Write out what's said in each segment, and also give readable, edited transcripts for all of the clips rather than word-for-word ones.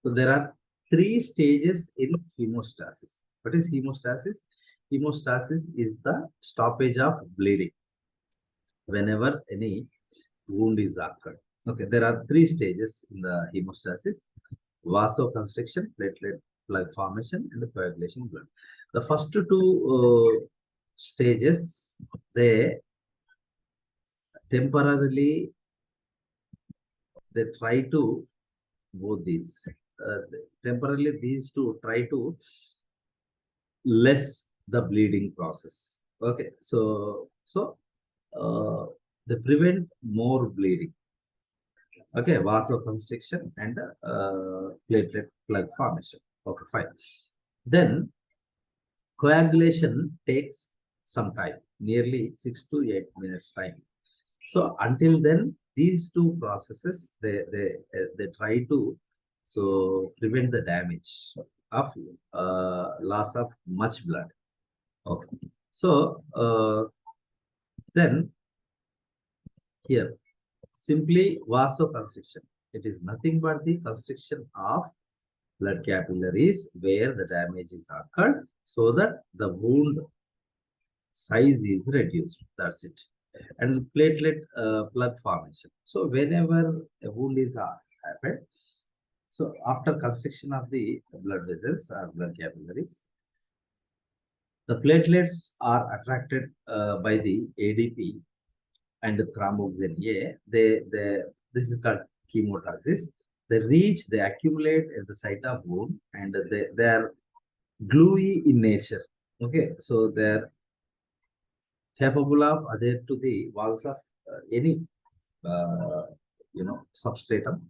So there are three stages in hemostasis. What is hemostasis? Hemostasis is the stoppage of bleeding whenever any wound is occurred. Okay, there are three stages in the hemostasis: vasoconstriction, platelet plug formation, and the coagulation blood. The first two stages, they temporarily they try to both these temporarily these two try to less the bleeding process. Okay, so they prevent more bleeding. Okay, vasoconstriction and platelet plug formation. Okay, fine. Then coagulation takes some time, nearly 6 to 8 minutes time. So until then, these two processes they try to prevent the damage of loss of much blood. Okay. So then here simply vasoconstriction. It is nothing but the constriction of blood capillaries where the damage is occurred, so that the wound size is reduced. That's it. And platelet plug formation. So whenever a wound is happened, so after constriction of the blood vessels or blood capillaries, the platelets are attracted by the ADP and the thromboxane A. This is called chemotaxis. They accumulate at the site of wound, and they are gluey in nature. Okay, so they're capable of adhere to the walls of any uh, substratum.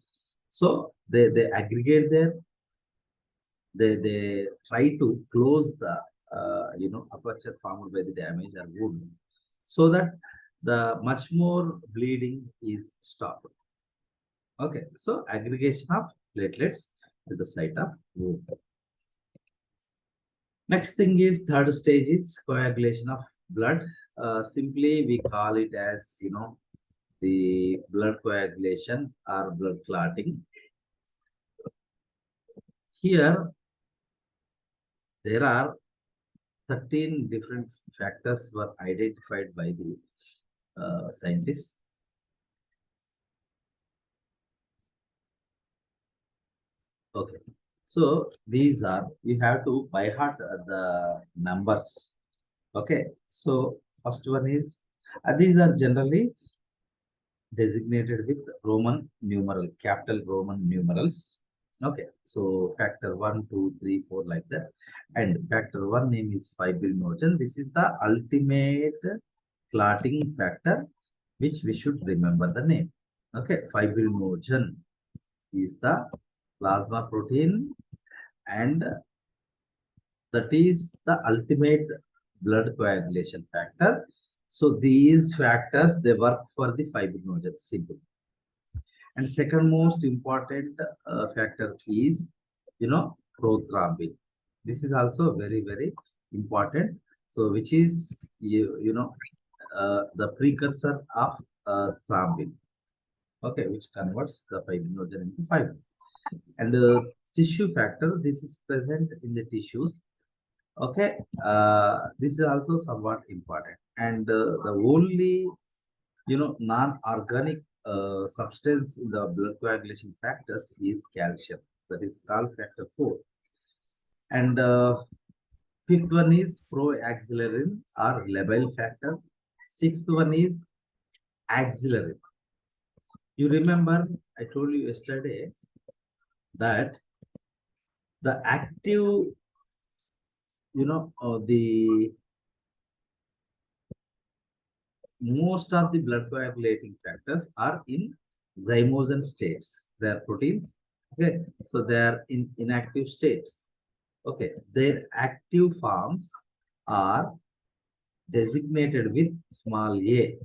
So they aggregate there. They try to close the aperture formed by the damage or wound, so that the much more bleeding is stopped. Okay, so aggregation of platelets at the site of wound. Next thing is third stage is coagulation of blood. Simply we call it as the blood coagulation or blood clotting. Here there are 13 different factors were identified by the scientists. Okay, so these are, you have to by heart the numbers. Okay, so first one is these are generally designated with Roman numeral, capital Roman numerals. Okay, so factor 1, 2, 3, 4 like that. And factor 1 name is fibrinogen. This is the ultimate clotting factor, which we should remember the name. Okay, fibrinogen is the plasma protein, and that is the ultimate blood coagulation factor. So these factors, they work for the fibrinogen, simple. And second most important factor is, prothrombin. This is also very, very important. So which is, the precursor of thrombin. Okay, which converts the fibrinogen into fibrin. And tissue factor, this is present in the tissues. Okay, this is also somewhat important. And the only, non-organic substance in the blood coagulation factors is calcium. That is called factor 4. And fifth one is proaxillerin or labile factor. Sixth one is axillerin. You remember, I told you yesterday that the active, the most of the blood coagulating factors are in zymogen states. They are proteins. Okay, so they are in inactive states. Okay, their active forms are designated with small a.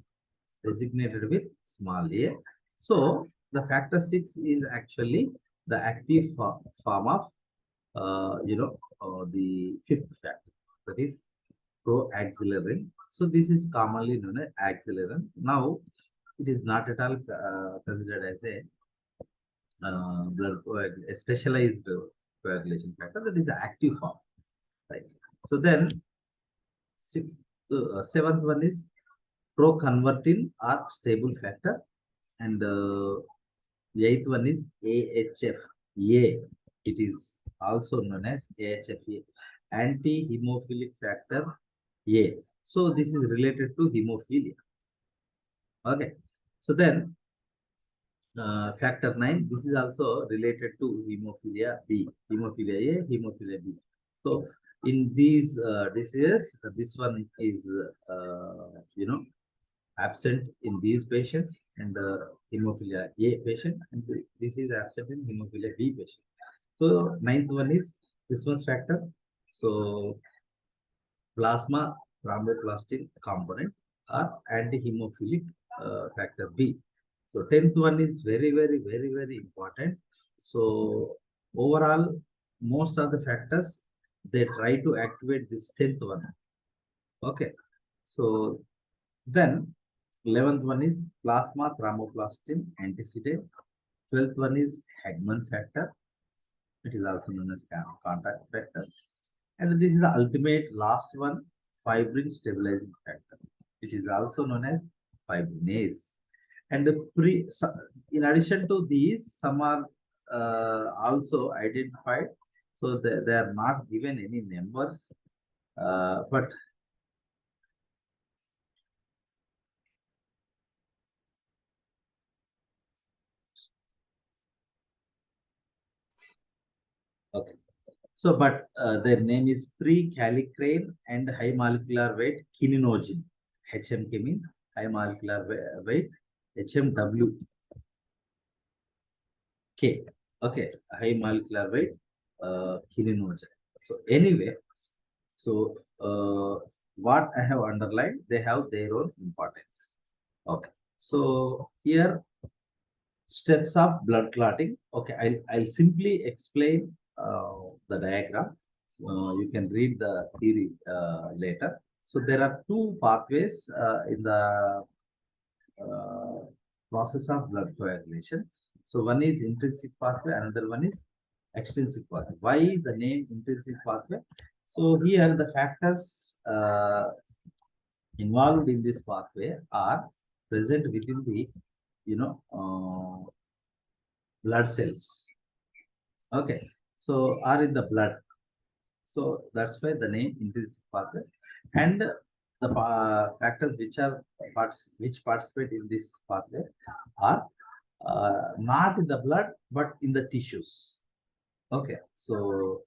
Designated with small a. So the factor 6 is actually the active form of the fifth factor, that is proaxillerin. So this is commonly known as axillerin. Now it is not at all considered as a a specialized coagulation factor, that is the active form, right? So then seventh one is proconvertin or stable factor, and eighth one is AHF-A. It is also known as AHF-A, anti-hemophilic factor A. So this is related to hemophilia. Okay. So then factor 9, this is also related to hemophilia B, hemophilia A, hemophilia B. So in these diseases, this one is, absent in these patients, and hemophilia A patient, and this is absent in hemophilia B patient. So ninth one is Christmas factor. So plasma thromboplastin component or anti-hemophilic factor B. So 10th one is very, very, very, very important. So overall, most of the factors, they try to activate this 10th one. Okay. So then 11th one is plasma thromboplastin antecedent. 12th one is Hagman factor. It is also known as contact factor. And this is the ultimate last one, fibrin stabilizing factor. It is also known as fibrinase. And in addition to these, some are also identified. So they are not given any numbers, but okay. So, but their name is pre-kallikrein and high molecular weight kininogen. HMK means high molecular weight, HMWK. Okay, high molecular weight kininogen. So anyway, so what I have underlined, they have their own importance. Okay, so here steps of blood clotting. Okay, I'll simply explain the diagram. You can read the theory later. So there are two pathways in the uh, process of blood coagulation. So one is intrinsic pathway, another one is extrinsic pathway. Why the name intrinsic pathway? So here the factors involved in this pathway are present within the, blood cells. Okay, so are in the blood. So that's why the name intrinsic pathway, and the factors which participate in this pathway are not in the blood but in the tissues. Okay, so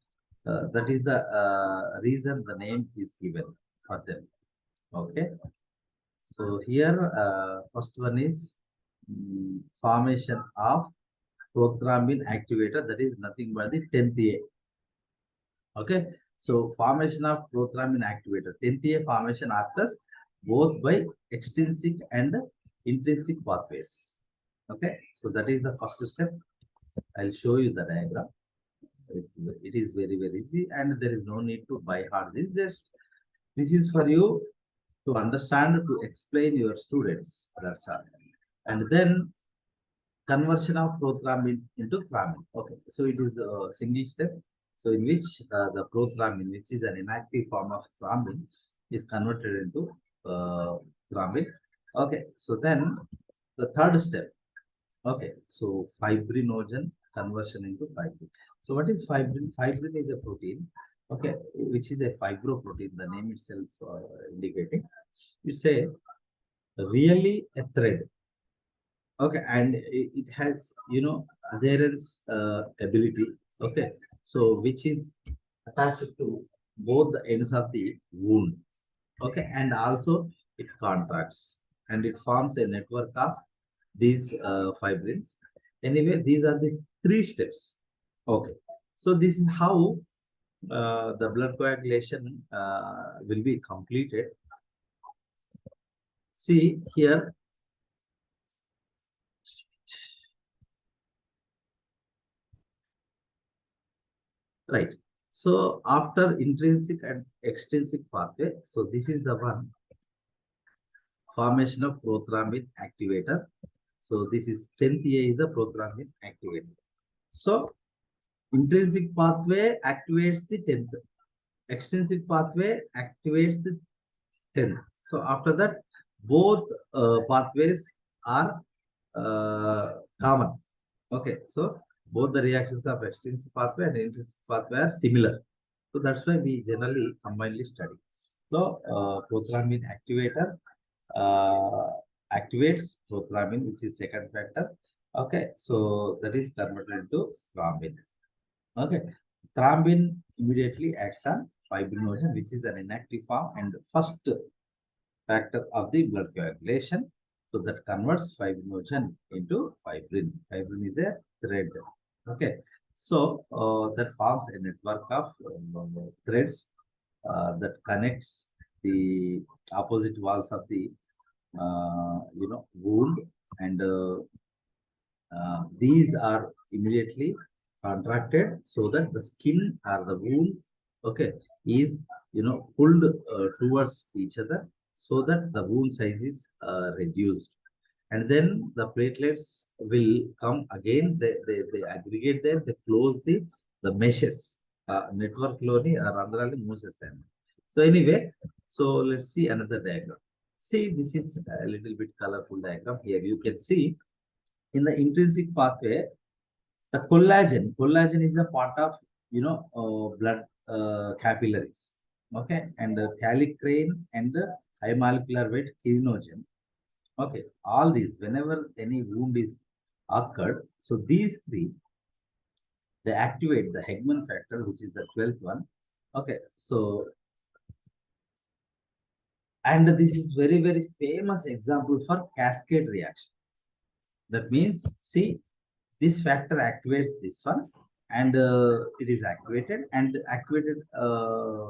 that is the reason the name is given for them. Okay, so here first one is formation of prothrombin activator, that is nothing but the 10th A. Okay, so formation of prothrombin activator, 10th A formation occurs both by extrinsic and intrinsic pathways. Okay, so that is the first step. I'll show you the diagram. It is very, very easy, and there is no need to buy hard this. Just this is for you to understand, to explain your students. That's all. And then conversion of prothrombin into thrombin. Okay, so it is a single step. So in which the prothrombin, which is an inactive form of thrombin, is converted into thrombin. Okay, so then the third step. Okay, so fibrinogen conversion into fibrin. So what is fibrin? Fibrin is a protein, okay, which is a fibroprotein, the name itself indicating. It's a really a thread. Okay, and it has, adherence ability. Okay, so which is attached to both the ends of the wound. Okay, and also it contracts and it forms a network of these fibrins. Anyway, these are the three steps. Okay, so this is how the blood coagulation will be completed. See here. Right. So after intrinsic and extrinsic pathway, so this is the one, formation of prothrombin activator. So this is 10th A is the prothrombin activator. So intrinsic pathway activates the 10th. Extrinsic pathway activates the 10th. So after that, both pathways are common. Okay, so both the reactions of extrinsic pathway and intrinsic pathway are similar. So that's why we generally combinedly study. So prothrombin activator activates prothrombin, which is second factor. Okay, so that is converted into thrombin. Okay, thrombin immediately acts on fibrinogen, which is an inactive form and first factor of the blood coagulation. So that converts fibrinogen into fibrin. Fibrin is a thread. Okay, so that forms a network of threads that connects the opposite walls of the wound, and these are immediately contracted so that the skin or the wound, okay, is pulled towards each other so that the wound size is reduced, and then the platelets will come again. They aggregate there, they close the meshes, network loni or randrali moosestanu. So anyway, so let's see another diagram. See, this is a little bit colorful diagram. Here you can see in the intrinsic pathway, the collagen is a part of blood capillaries. Okay, and the kallikrein and the high molecular weight kininogen. Okay, all these, whenever any wound is occurred, so these three, they activate the Hegman factor, which is the 12th one. Okay, so, and this is very, very famous example for cascade reaction. That means, see, this factor activates this one, and it is activated, and activated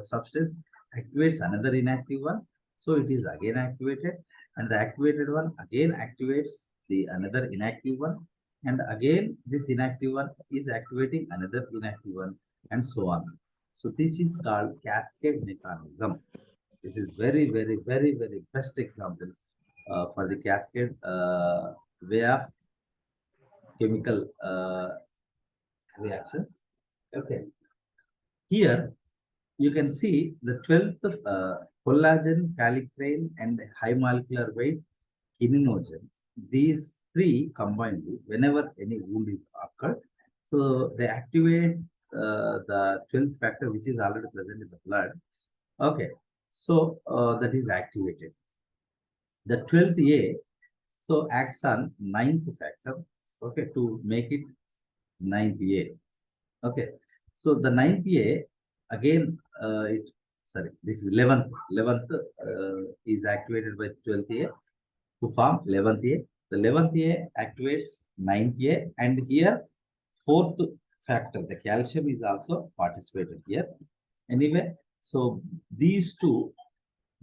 substance activates another inactive one. So it is again activated, and the activated one again activates the another inactive one, and again this inactive one is activating another inactive one, and so on. So this is called cascade mechanism. This is very, very, very, very best example for the cascade way of chemical reactions. Okay, here you can see the 12th collagen, kallikrein, and high molecular weight kininogen. These three combined, whenever any wound is occurred, so they activate the 12th factor, which is already present in the blood. Okay, so that is activated. The 12th A so acts on 9th factor. Okay, to make it 9th A. Okay, so the 9th A again, this is 11th. 11th is activated by 12th A to form 11th A. The 11th A activates 9th A, and here 4th factor, the calcium, is also participated here. Anyway, so these two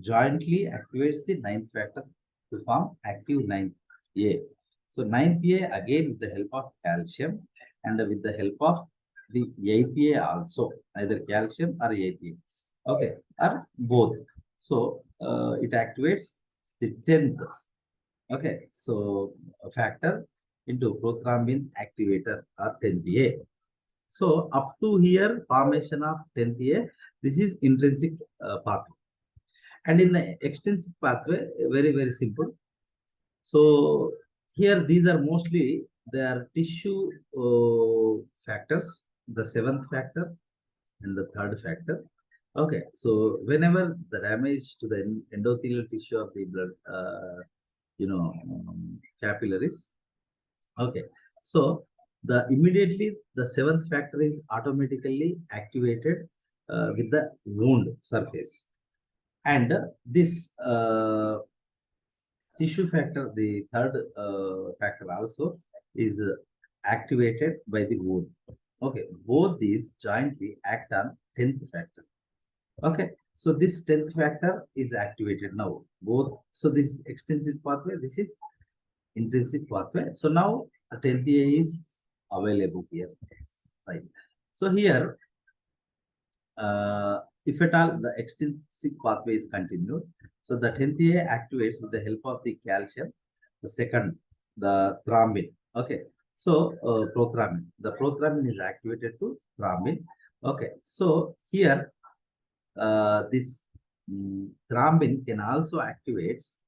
jointly activates the 9th factor to form active 9th A. So 9th A again with the help of calcium and with the help of the 8th A also, either calcium or 8th A. Okay, or both. So it activates the 10th. Okay, so a factor into prothrombin activator or 10th A. So up to here, formation of 10th A, this is intrinsic pathway. And in the extrinsic pathway, very, very simple. So here, these are mostly, they are tissue factors, the 7th factor and the 3rd factor. Okay, so whenever the damage to the endothelial tissue of the blood, capillaries. Okay, so immediately the 7th factor is automatically activated with the wound surface, and this tissue factor, the 3rd factor also is activated by the wound. Okay, both these jointly act on 10th factor. Okay, so this 10th factor is activated now. Both, so this is extrinsic pathway, this is intrinsic pathway. So now a 10th A is available here, right? So here, if at all the extrinsic pathway is continued, so the 10th A activates with the help of the calcium, the second the thrombin. Okay, so prothrombin. The prothrombin is activated to thrombin. Okay, so here this thrombin can also activates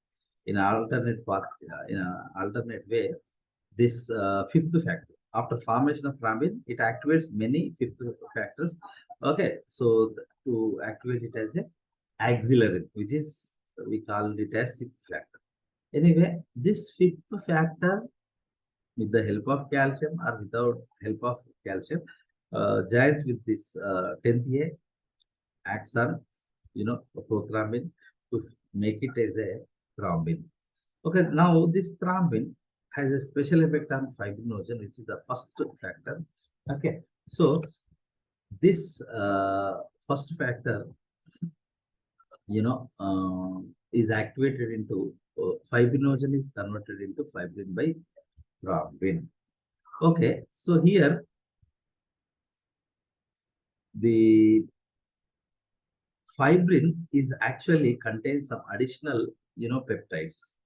in an alternate path, in an alternate way, this fifth factor. After formation of thrombin, it activates many fifth factors. Okay, so to activate it as a auxiliary, which is we call it as sixth factor. Anyway, this fifth factor, with the help of calcium or without help of calcium, joins with this 10th A, acts on, prothrombin to make it as a thrombin. Okay, now this thrombin has a special effect on fibrinogen, which is the first factor. Okay, so this first factor, is activated into fibrinogen is converted into fibrin by thrombin. Okay, so here the fibrin is actually contains some additional, peptides.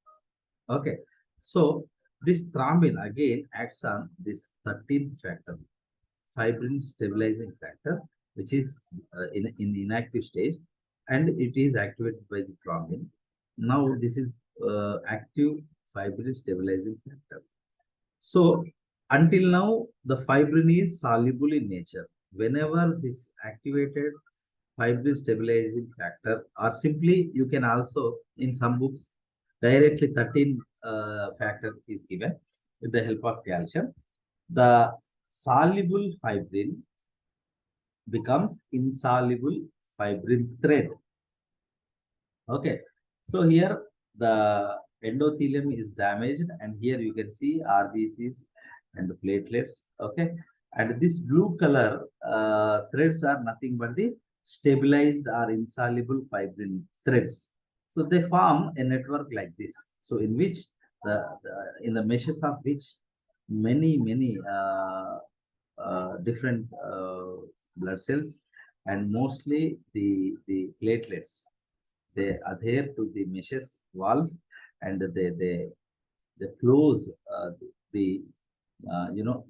Okay, so this thrombin again acts on this 13th factor, fibrin stabilizing factor, which is in inactive stage, and it is activated by the thrombin. Now this is active fibrin stabilizing factor. So until now, the fibrin is soluble in nature. Whenever this activated fibrin stabilizing factor, or simply you can also in some books directly 13 factor is given with the help of calcium. The soluble fibrin becomes insoluble fibrin thread. Okay, so here the endothelium is damaged, and here you can see RBCs and the platelets. Okay, and this blue color threads are nothing but the stabilized or insoluble fibrin threads. So they form a network like this. So in which in the meshes of which many different blood cells and mostly the platelets, they adhere to the meshes walls, and they close the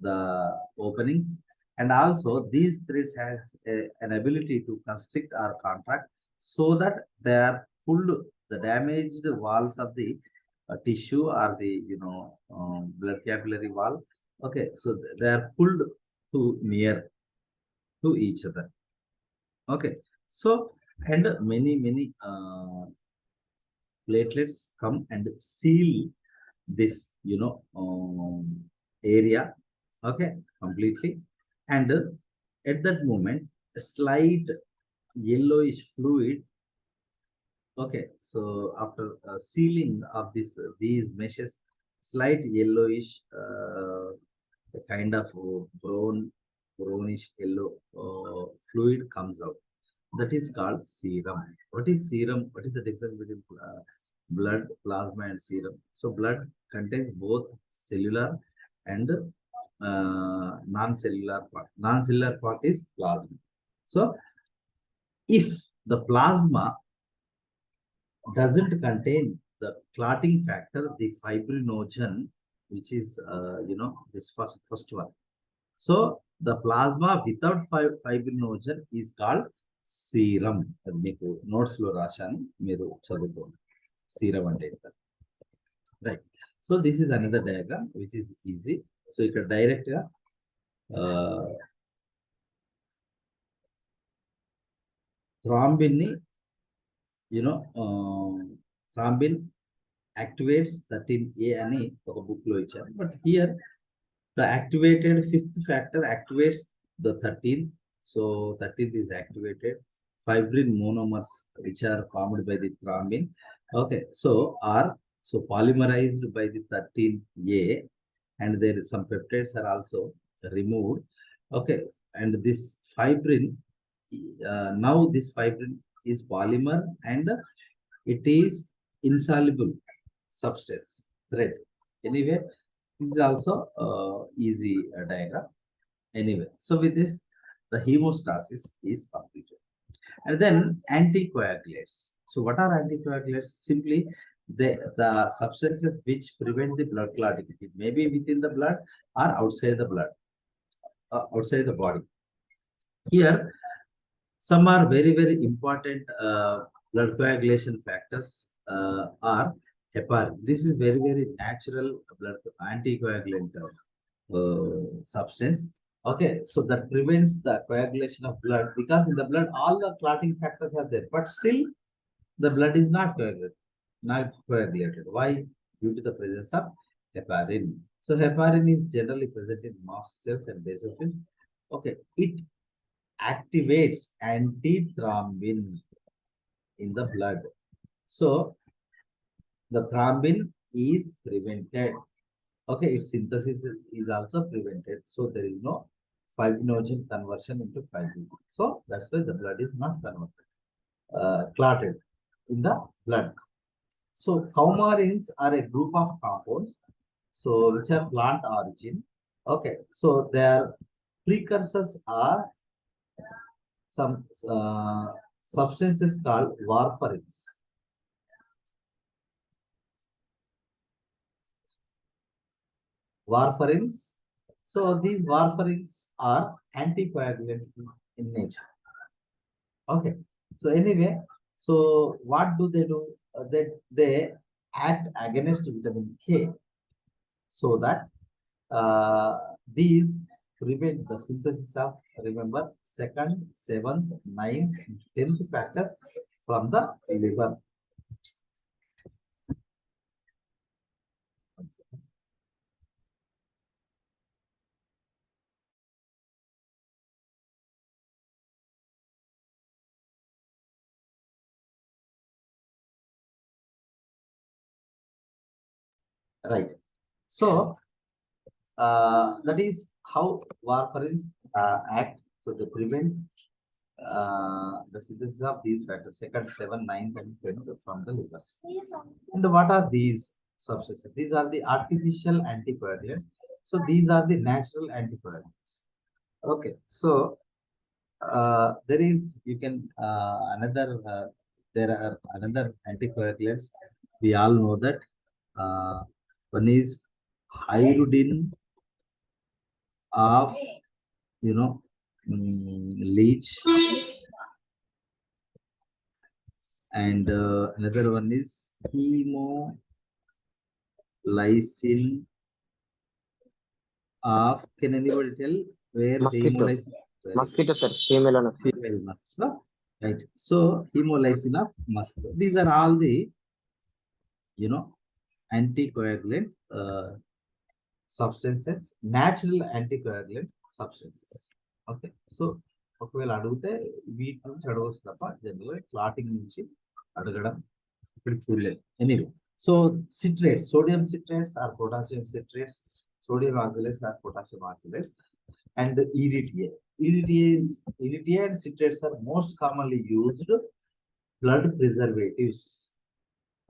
the openings, and also these threads has an ability to constrict or contract so that they are pulled, the damaged walls of the tissue or the blood capillary wall. Okay, so they are pulled to near to each other. Okay, so and many platelets come and seal this area, okay, completely, and at that moment a slight yellowish fluid, okay, so after sealing of this these meshes, slight yellowish a kind of brownish yellow fluid comes out. That is called serum. What is serum? What is the difference between blood, plasma, and serum? So blood contains both cellular and non-cellular part. Non-cellular part is plasma. So if the plasma doesn't contain the clotting factor, the fibrinogen, which is this first one. So the plasma without fibrinogen is called serum. అది మీకు notes లో రాశాను, మీరు చదువుకోండి serum అంటే right. So this is another diagram which is easy. So ఇక్కడ direct గా thrombin ని thrombin activates 13A అని ఒక బుక్ లో ఇచ్చారు. But here the activated fifth factor activates the 13th. So 13th is activated. Fibrin monomers, which are formed by the thrombin, okay, so are polymerized by the 13th A, and there is some peptides are also removed. Okay, and this fibrin, now this fibrin is polymer and it is insoluble substance thread. Anyway, this is also easy diagram. Anyway, so with this, the hemostasis is completed. And then anticoagulates. So what are anticoagulates? Simply, the substances which prevent the blood clotting. It may be within the blood or outside the blood, outside the body. Here, some are very, very important blood coagulation factors are heparin. This is very, very natural blood anticoagulant substance. Okay, so that prevents the coagulation of blood, because in the blood all the clotting factors are there, but still the blood is not coagulated. Not coagulated. Why? Due to the presence of heparin. So heparin is generally present in mast cells and basophils. Okay, it activates antithrombin in the blood. So the thrombin is prevented. Okay, its synthesis is also prevented. So there is no fibrinogen conversion into fibrin. So that's why the blood is not converted, clotted in the blood. So coumarins are a group of compounds, so which are plant origin. Okay, so their precursors are some substances called warfarins. Warfarins. So these warfarins are anticoagulant in nature. Okay. So anyway, so what do? They act against vitamin K, so that these prevent the synthesis of, remember, second, seventh, ninth, 10th factors from the liver. Right. So that is how warfarins act. So they prevent the synthesis of these factors, second, seven, ninth, and 10th from the livers. And what are these substances? These are the artificial anticoagulants. So these are the natural anticoagulants. Okay. So there is, you can there are another anticoagulants. We all know that one is hydrogen of, you know, leech, and another one is hemolysin of, can anybody tell where Mosquito. hemolysin? Mosquito, sir. Female on a Female mosquito, right? So hemolysin of mosquito. These are all the, you know, anticoagulant substances, natural anticoagulant substances. Okay, so ఒకవేళ అడిగితే వీటి నుంచి అడగవచ్చు తప్ప general clotting నుంచి అడగడం ఇప్పుడు చూడలేదు. Anyway, so citrates, sodium citrates or potassium citrates, sodium oxalates or potassium oxalates, and EDTA. EDTA and citrates are most commonly used blood preservatives.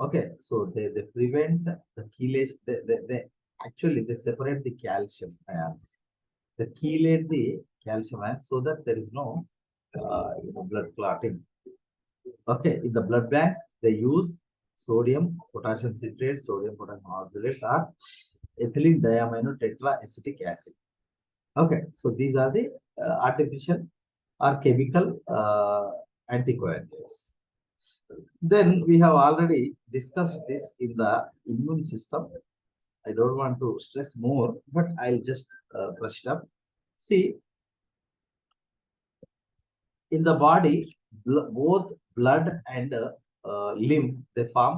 Okay, so they prevent the chelation. They actually they separate the calcium ions. They chelate the calcium ions so that there is no blood clotting. Okay, in the blood banks they use sodium potassium citrate, sodium potassium oxalates, or ethylene diamino tetraacetic acid. Okay, so these are the artificial or chemical anticoagulants. Then we have already discussed this in the immune system. I don't want to stress more, but I'll just brush it up. See, in the body, both blood and lymph, they form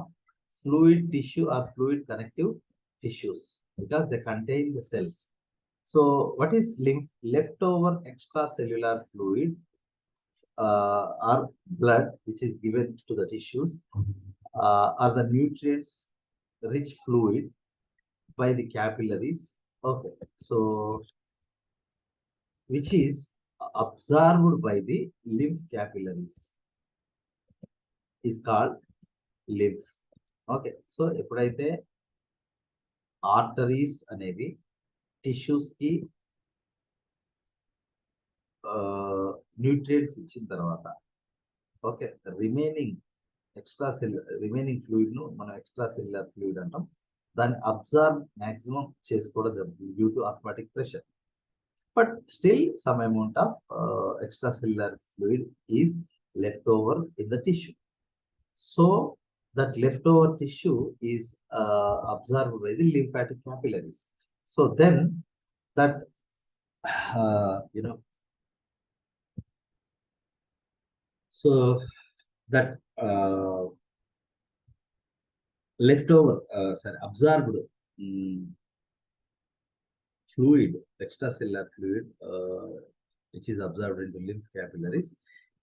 fluid tissue or fluid connective tissues because they contain the cells. So what is lymph? Leftover extracellular fluid or blood which is given to the tissues are the nutrients rich fluid by the capillaries. Okay, so which is absorbed by the lymph capillaries is called lymph. Okay, so ఎప్పుడైతే arteries అనేవి tissues కి nutrients ఇచ్చిన తర్వాత, okay, remaining extra cellular remaining fluid ను మనం extra cellular fluid అంటాం. దాన్ని observe maximum చేసుకోవడం due to osmotic pressure. But still some amount of extracellular fluid is left over in the tissue. So that leftover tissue is absorbed by the lymphatic capillaries. So then that so that leftover absorbed fluid, extracellular fluid, which is absorbed into lymph capillaries,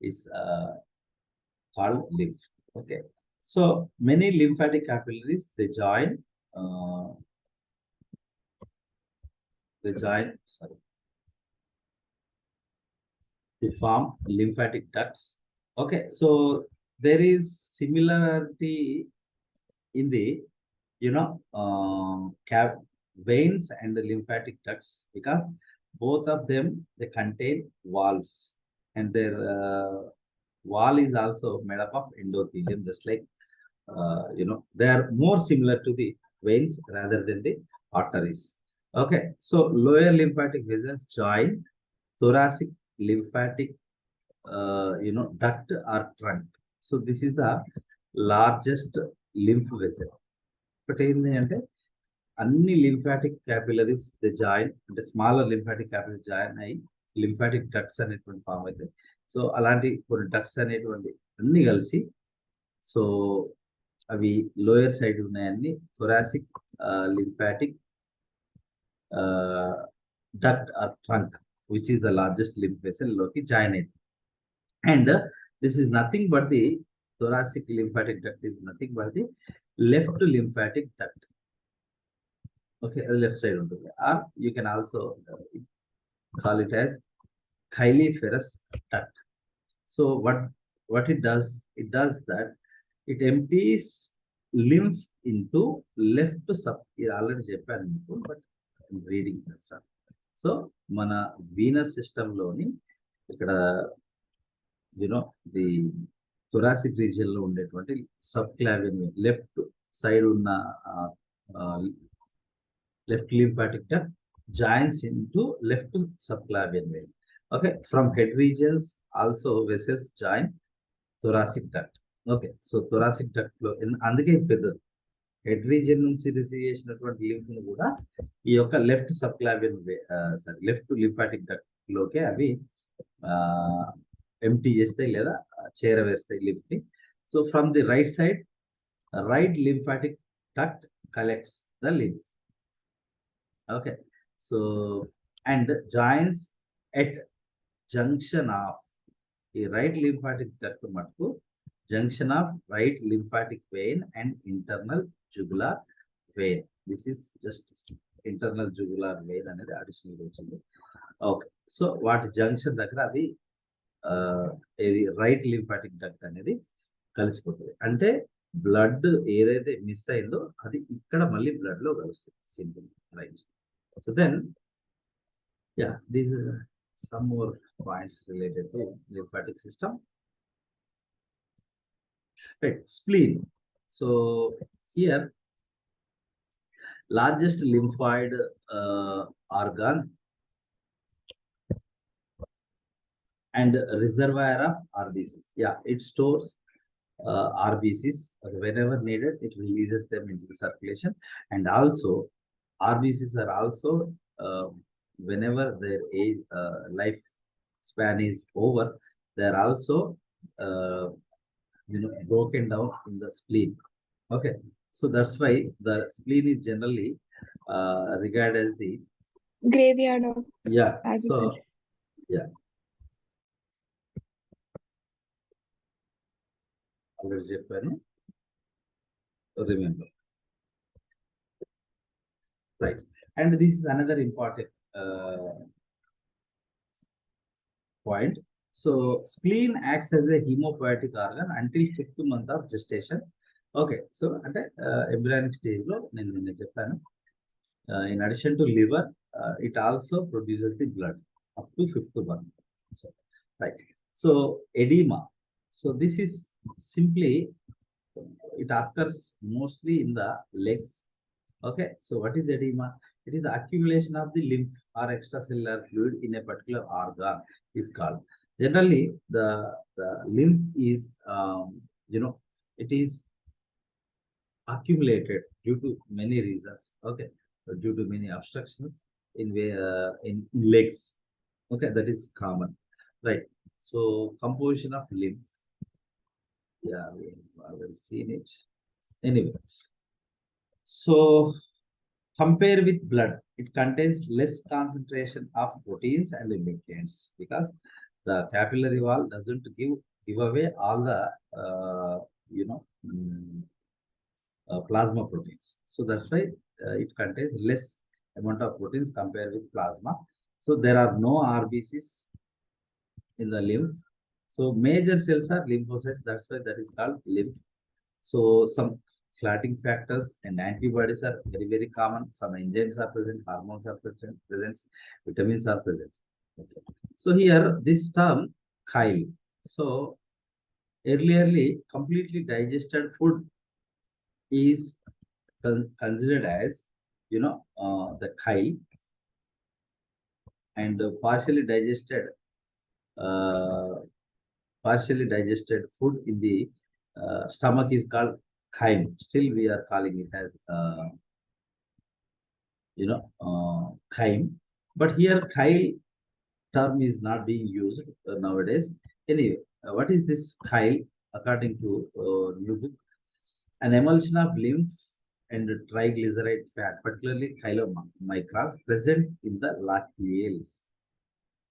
is called lymph. Okay, so many lymphatic capillaries they join to form lymphatic ducts. Okay, so there is similarity in the veins and the lymphatic ducts, because both of them they contain walls, and their wall is also made up of endothelium, just like they are more similar to the veins rather than the arteries. Okay, so lower lymphatic vessels join thoracic lymphatic duct or trunk. So this is the largest lymph vessel. But ఏంటి అంటే అన్ని lymphatic capillaries they join, అంటే smaller lymphatic capillaries join అయ్యి lymphatic ducts అనేటువంటి form అవుతాయి. So అలాంటి కొన్ని ducts అనేటువంటి అన్ని కలిసి, సో అవి లోయర్ సైడ్ ఉన్నాయన్ని thoracic lymphatic duct or trunk, which is the largest lymph vessel లోకి జాయిన్ అయింది. And this is nothing but the thoracic lymphatic duct is nothing but the left lymphatic duct. Okay, left side ఉంటుంది, or you can also call it as chyliferous duct. So what it does that it empties lymph into left sub. ఇది already చెప్పాను మీకు, but reading that sir. So మన Venus system లోని ఇక్కడ the thoracic region లో ఉండేటువంటి sub క్లావియన్ vein, left side ఉన్న left lymphatic duct joins into left subclavian vein. Okay, from head regions also vessels join thoracic duct. Okay, so thoracic duct లో అందుకే పెద్దది head region నుంచి receive చేసినటువంటి lymph ను కూడా ఈ యొక్క left subclavian left lymphatic duct లోకే అవి ఎంటీ చేస్తాయి లేదా చేరవేస్తాయి లింఫ్ ని. So from the right side, right lymphatic duct collects the lymph. Okay, so and joins at junction of the right lymphatic duct matku junction of right lymphatic vein and internal jugular vein. This is just internal jugular vein anedi additional vachindi. Okay, so what junction daggara adi edi right lymphatic duct anedi కలిసిపోతుంది. అంటే blood ఏదైతే miss అయిందో అది ఇక్కడ మళ్ళీ blood లో కలుస్తుంది. Simple, right? So then, yeah, these are some more points related to lymphatic system. Right, spleen. So here, largest lymphoid organ and reservoir of RBCs. Yeah, it stores RBCs whenever needed. It releases them into the circulation, and also RBCs are also whenever their age life span is over, they are also broken down in the spleen. Okay, so that's why the spleen is generally regarded as the graveyard of RBCs. So yeah, already చెప్పాను, remember. Right, and this is another important point. So spleen acts as a hemopoietic organ until 5th month of gestation. Okay, so at embryonic stage lo nenu cheppanu, in addition to liver, it also produces the blood up to 5th month. So right, so edema. So this is simply it occurs mostly in the legs. Okay, so what is edema? It is the accumulation of the lymph or extracellular fluid in a particular organ is called. Generally, the lymph is, it is accumulated due to many reasons. Okay, due to many obstructions in legs. Okay, that is common, right? So composition of lymph. Yeah, we have already seen it. Anyway, so compare with blood, it contains less concentration of proteins and nutrients because the capillary wall doesn't give away all the you know plasma proteins. So that's why it contains less amount of proteins compared with plasma. So there are no RBCs in the lymph. So major cells are lymphocytes. That's why that is called lymph. So some clotting factors and antibodies are very, very common. Some enzymes are present, hormones are present, vitamins are present. Okay. So here this term chyle. So earlierly completely digested food is considered as the chyle, and uh, partially digested food in the stomach is called chyme. Still we are calling it as chyme, but here chyle term is not being used nowadays. Anyway, what is this chyle? According to new book, an emulsion of lymph and triglyceride fat, particularly chylomicrons, present in the lacrials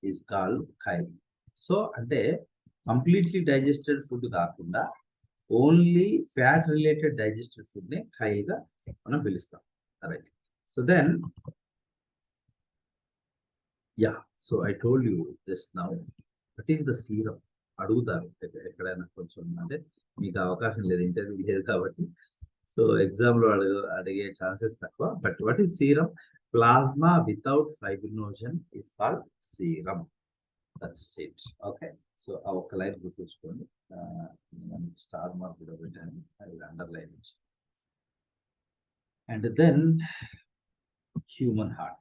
is called chyle. So, అంటే completely digested food కాకుండా only fat related digested food ని chyle గా మనం పిలుస్తాం. Right. So then so I told you just now what is the serum అడుగుతారు ఎక్కడైనా కొంచెం, అంటే మీకు అవకాశం లేదు, ఇంటర్వ్యూ లేదు కాబట్టి. సో ఎగ్జామ్ లో అడిగే ఛాన్సెస్ తక్కువ. But what is serum? Plasma without fibrinogen is called serum. That's it. Okay, so ఆ ఒక్క లైన్ గుర్తుంచుకోండి. స్టార్ మార్క్ కూడా పెట్టాను, అది underline. And then human heart.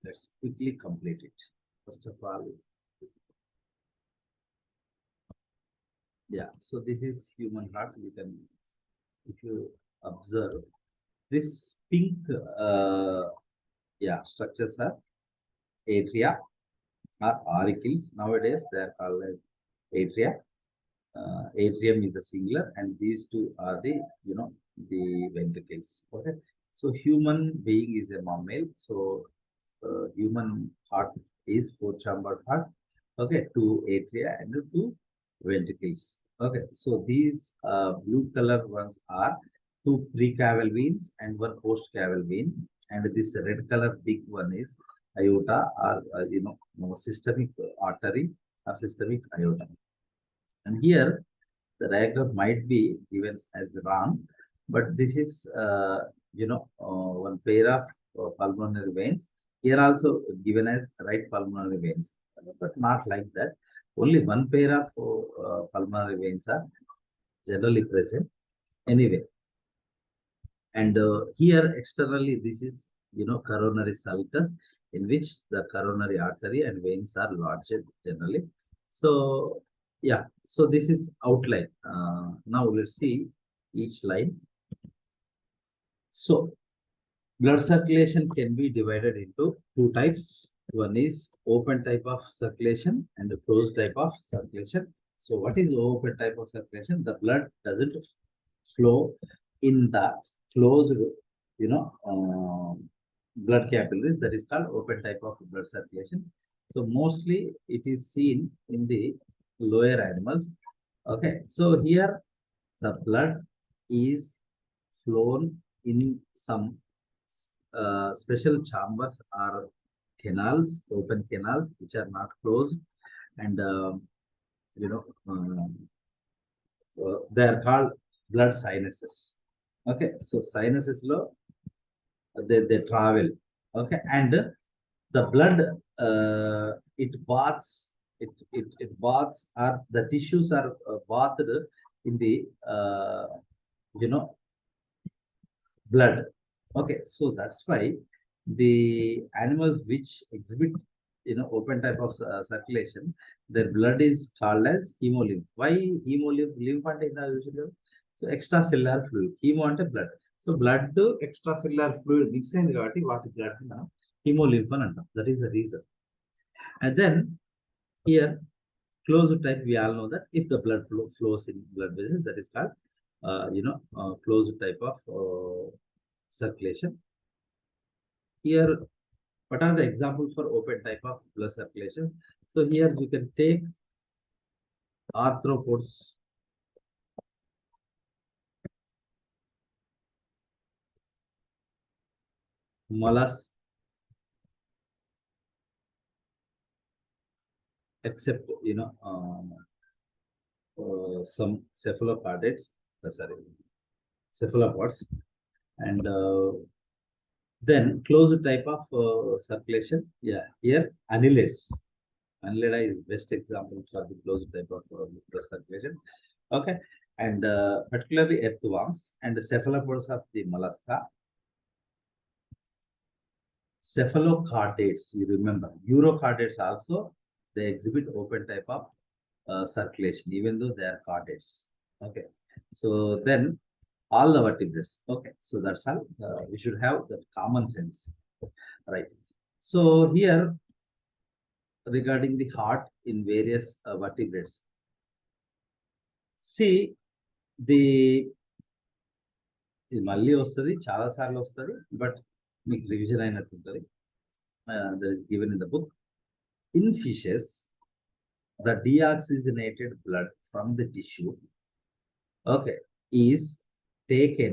Let's quickly complete it. First of all, so this is human heart. You can, if you observe, this pink structures are atria or auricles. Nowadays they are called as atria. Atrium is the singular, and these two are the the ventricles. Okay, so human being is a mammal. So human heart is 4-chambered heart. Okay, 2 atria and 2 ventricles. Okay, so these blue color ones are 2 precaval veins and 1 postcaval vein, and this red color big one is aorta, or systemic artery or systemic aorta. And here the diagram might be given as wrong, but this is one pair of pulmonary veins. Here also given as right pulmonary veins, but not like that. Only one pair of pulmonary veins are generally present. Anyway, and here externally this is coronary sulcus, in which the coronary artery and veins are lodged generally. So so this is outline. Now let's see each line. So blood circulation can be divided into 2 types. One is open type of circulation and a closed type of circulation. So what is open type of circulation? The blood doesn't flow in the closed, blood capillaries. That is called open type of blood circulation. So mostly it is seen in the lower animals. Okay, so here the blood is flown in some special chambers or canals, open canals, which are not closed, and they are called blood sinuses. Okay, so sinuses lo they travel. Okay, and the blood it baths, it baths, or the tissues are bathed in the blood. Okay, so that's why the animals which exhibit open type of circulation, their blood is called as hemolymph. Why hemolymph? Lymph ante usually so extracellular fluid. Hemo ante blood. So blood to extracellular fluid mix ayindi kabatti vaati blood na hemolymph అని అంటాం. That is the reason. And then here closed type, we all know that if the blood flows in blood vessels, that is called closed type of circulation. Here, what are the examples for open type of blood circulation? So here you can take arthropods, mollusks, except some cephalopods, cephalopods, and then closed type of circulation. Yeah, here annelids. Annelida is best example for the closed type of blood circulation. Okay, and particularly earthworms and the cephalopods of the mollusca. Cephalochordates, you remember. Urochordates also, they exhibit open type of circulation, even though they are chordates. Okay, so then all the vertebrates. Okay, so that's all. We should have that common sense, right? So here, regarding the heart in various vertebrates, see the ఇది మళ్ళీ వస్తుంది, చాలా సార్లు వస్తుంది, but మీకు revision అయినట్టు ఉంటుంది. That is given in the book. In fishes, the deoxygenated blood from the tissue, okay, is taken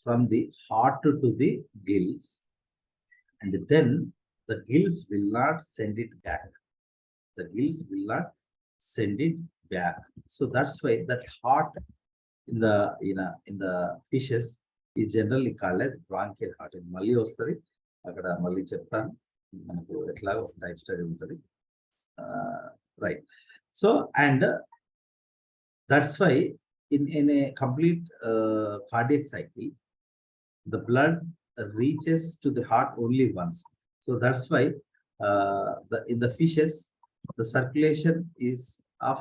from the heart to the gills, and then the gills will not send it back. The gills will not send it back. So that's why that heart in the fishes is generally called as bronchial heart. In మళ్ళీ వస్తుంది, అక్కడ మళ్ళీ చెప్తాను, మనకు ఎట్లా type study ఉంటుంది, right? So and that's why in a complete cardiac cycle, the blood reaches to the heart only once. So that's why in the fishes, the circulation is of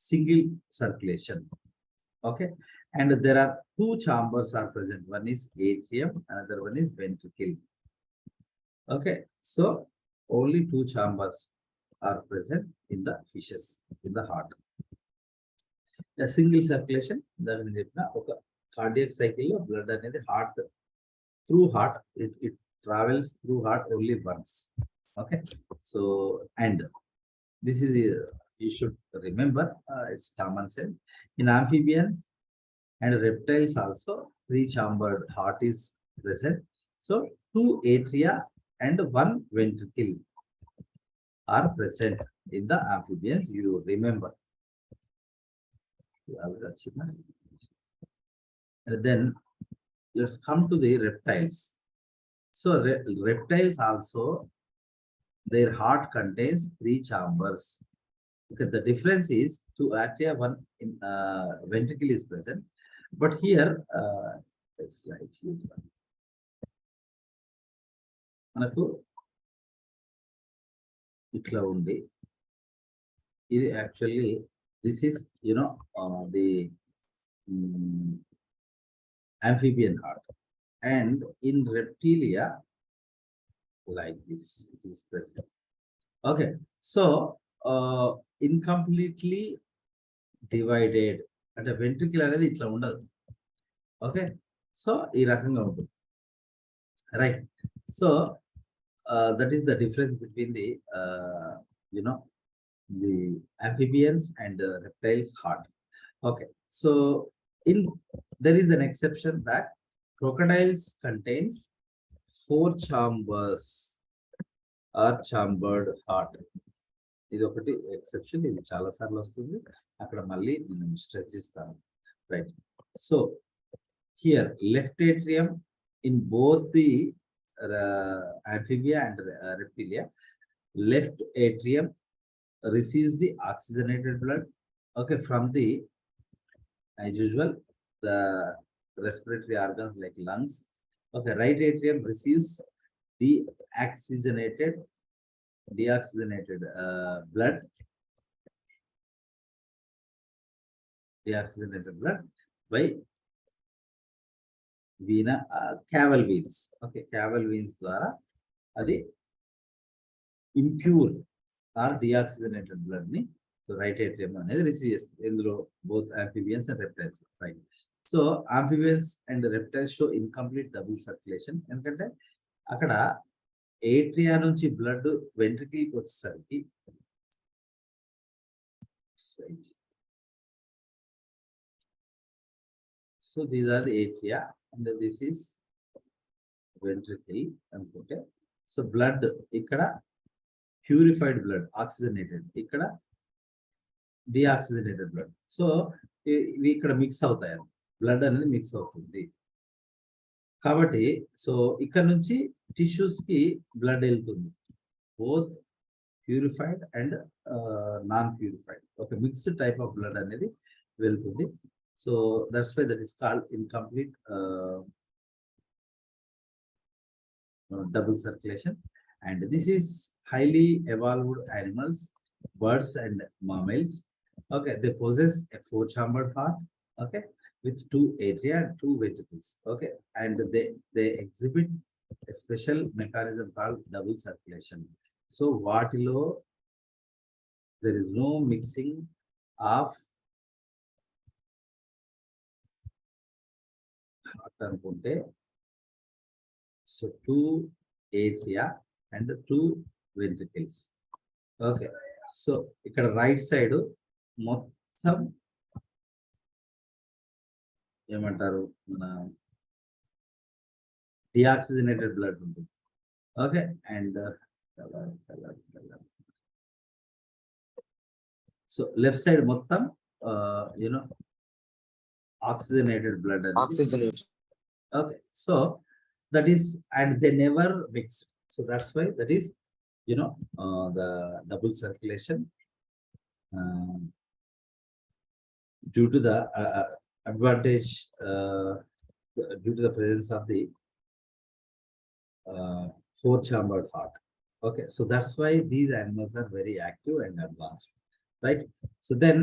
single circulation. Okay, and there are two chambers are present. One is atrium, another one is ventricle. Okay, so only two chambers are present in the fishes, in the heart. A single circulation, that is okay, cardiac cycle of blood and the heart, through heart, it travels through heart only once. Okay, so and this is you should remember, it's common sense. In amphibians and reptiles also, three-chambered heart is present. So two atria and one ventricle are present in the amphibians. You remember. And then let's come to the reptiles. So reptiles also, their heart contains three chambers. Okay, the difference is two atria, one in ventricle is present, but here let's write here. మనకు ఇట్లా ఉంది. ఇది actually this is the amphibian heart, and in reptilia like this it is present. Okay, so incompletely divided అంటే ventricle అనేది ఇట్లా ఉండదు. Okay, so ఈ రకంగా ఉంటుంది, right? So that is the difference between the the amphibians and reptiles heart. Okay, so there is an exception that crocodiles contains 4 chambers or chambered heart. ఇది ఒకటి exception, ఇది చాలా సార్లు వస్తుంది, అక్కడ మళ్ళీ నేను స్ట్రెచ్ ఇస్తాను, right? So here left atrium in both the amphibia and reptilia, left atrium receives the oxygenated blood, okay, from the as usual, the respiratory organs like lungs. Okay, right atrium receives deoxygenated blood, by vena, caval veins. Okay, caval veins ద్వారా అది impure or deoxygenated blood ని so right atrium అనేది receive చేస్తుంది. ఇందులో both amphibians and reptiles, right. So amphibians and reptiles show incomplete double circulation. ఎందుకంటే అక్కడ atria నుంచి blood వెంట్రికిల్కి వచ్చేసరికి so these are the atria and this is ventricle అనుకుంటే. సో బ్లడ్ ఇక్కడ ప్యూరిఫైడ్ బ్లడ్ ఆక్సిజనేటెడ్, ఇక్కడ డిఆక్సిజనేటెడ్ బ్లడ్. సో ఇవి ఇక్కడ మిక్స్ అవుతాయి, బ్లడ్ అనేది మిక్స్ అవుతుంది కాబట్టి. సో ఇక్కడ నుంచి టిష్యూస్ కి బ్లడ్ వెళ్తుంది, both purified and non purified. ఒక మిక్స్డ్ టైప్ ఆఫ్ బ్లడ్ అనేది వెళ్తుంది. So that's why that is called incomplete double circulation. And this is highly evolved animals, birds and mammals. Okay, they possess a four-chambered heart, okay, with two atria and two ventricles. Okay, and they exhibit a special mechanism called double circulation. So వాటిలో there is no mixing of heart అనుకుంటే. So two atria and two ventricles. Okay, so ఇక్కడ right side మొత్తం ఏమంటారు, మన deoxygenated blood ఉంటుంది. Okay, and so left side మొత్తం you know oxygenated blood. Okay, so that is, and they never mix. So that's why that is, the double circulation due to the advantage, due to the presence of the four-chambered heart. Okay, so that's why these animals are very active and advanced, right? So then,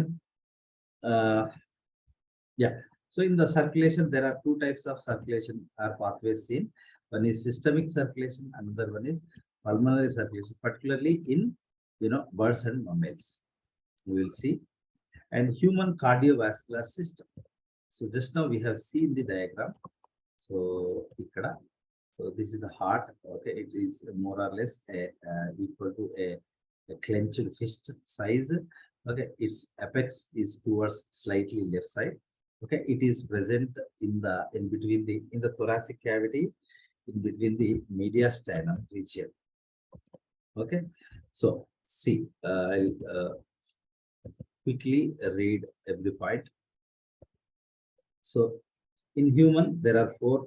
yeah. So in the circulation, there are two types of circulation or pathways seen. One is systemic circulation, another one is pulmonary circulation, particularly in birds and mammals. We will see. And human cardiovascular system. So just now we have seen the diagram. So ikkada, so this is the heart. Okay, it is more or less equal to a clenched fist size. Okay, its apex is towards slightly left side. Okay, it is present in between the thoracic cavity, in between the mediastinum region. Okay, so see, I'll quickly read every point. So in human there are four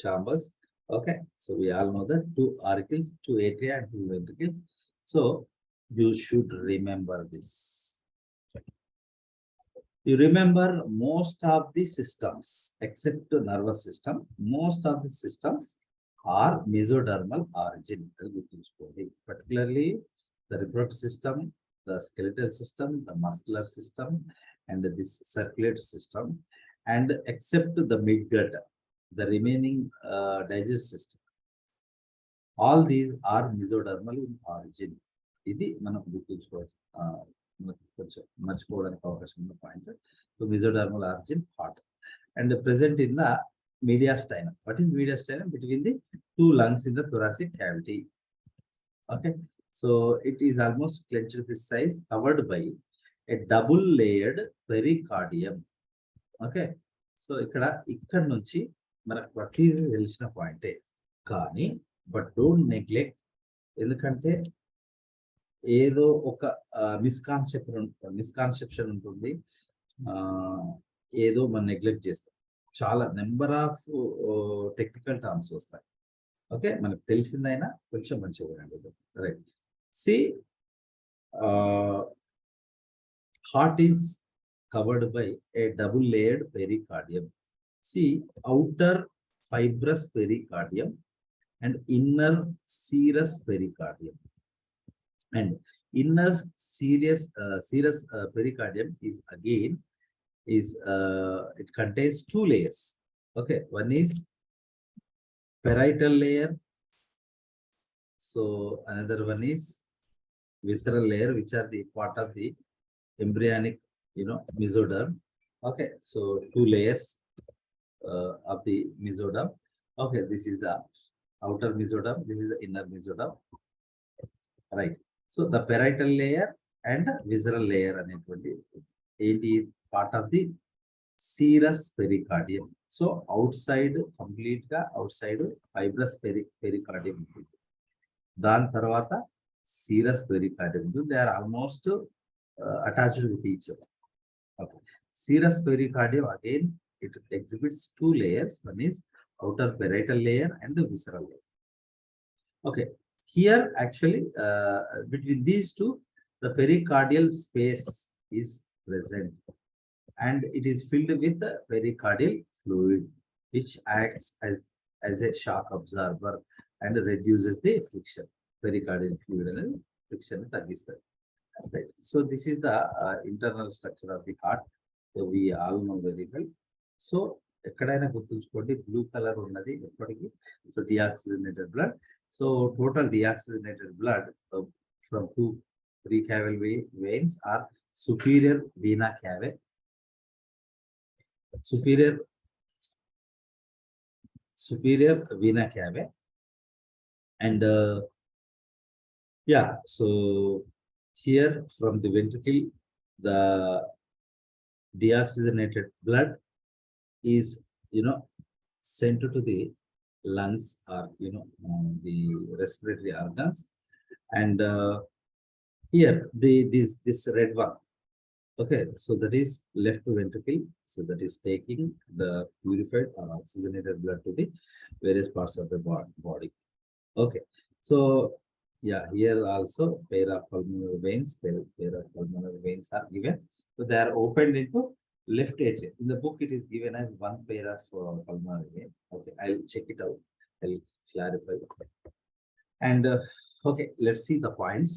chambers. Okay, so we all know that two auricles, two atria and two ventricles. So you should remember this. You remember most of the systems except nervous system, most of the systems are mesodermal origin. Particularly the reproductive system, the skeletal system, the muscular system, and this circulatory system, and except the midgut, the remaining digestive system, all these are mesodermal in origin. ఇది మనం గుర్తుంచుకోవాలి, కొంచెం మర్చిపోవడానికి అవకాశం ఉన్న point. So mesodermal origin heart and present in the mediastinum. What is mediastinum? Between the two lungs in the thoracic cavity. Okay, so it is almost clenched fist size, covered by a double layered pericardium. Okay, so ఇక్కడ నుంచి మనకు ప్రతిదీ తెలిసిన పాయింటే, కానీ but don't neglect. ఎందుకంటే ఏదో ఒక మిస్కాన్సెప్షన్ ఉంటుంది, ఏదో మనం నెగ్లెక్ట్ చేస్తాం. చాలా నెంబర్ ఆఫ్ టెక్నికల్ టర్మ్స్ వస్తాయి. ఓకే, మనకు తెలిసిందైనా కొంచెం మంచిగా వినండి. Right, see heart is covered by a double layered pericardium. See, outer fibrous pericardium and inner serous pericardium. And inner serous pericardium is again it contains two layers. Okay, one is parietal layer. So another one is visceral layer, which are the part of the embryonic, mesoderm. Okay, so two layers of the mesoderm. Okay, this is the outer mesoderm, this is the inner mesoderm, right? So the parietal layer and visceral layer అనేటువంటి ఏంటి part of the serous pericardium. So outside complete గా outside fibrous pericardium ఉంటుంది. దాని తర్వాత serous pericardium ఉంటుంది. They are almost attached with each other. Okay. Serous pericardium again it exhibits two layers. One is outer parietal layer and the visceral layer. Okay. Here actually between these two the pericardial space is present and it is filled with the pericardial fluid which acts as a shock absorber and reduces the friction. Pericardial fluid and friction తగ్గిస్తుంది. Right. So this is the internal structure of the heart. So we all know very well. So ఎక్కడైనా గుర్తుంచుకోండి blue colour ఉన్నది ఎప్పటికీ. So deoxygenated blood. So total deoxygenated blood from three caval veins are superior vena cava, superior vena cava, and yeah. So here from the ventricle, the deoxygenated blood is sent to the lungs or the respiratory organs, and here this red one. Okay, so that is left ventricle. So that is taking the purified or oxygenated blood to the various parts of the body. Okay, so yeah, here also pair of pulmonary veins are given. So they are opened into left atrium. In the book, it is given as one pair of pulmonary vein. Okay, I'll check it out. I'll clarify. And okay, let's see the points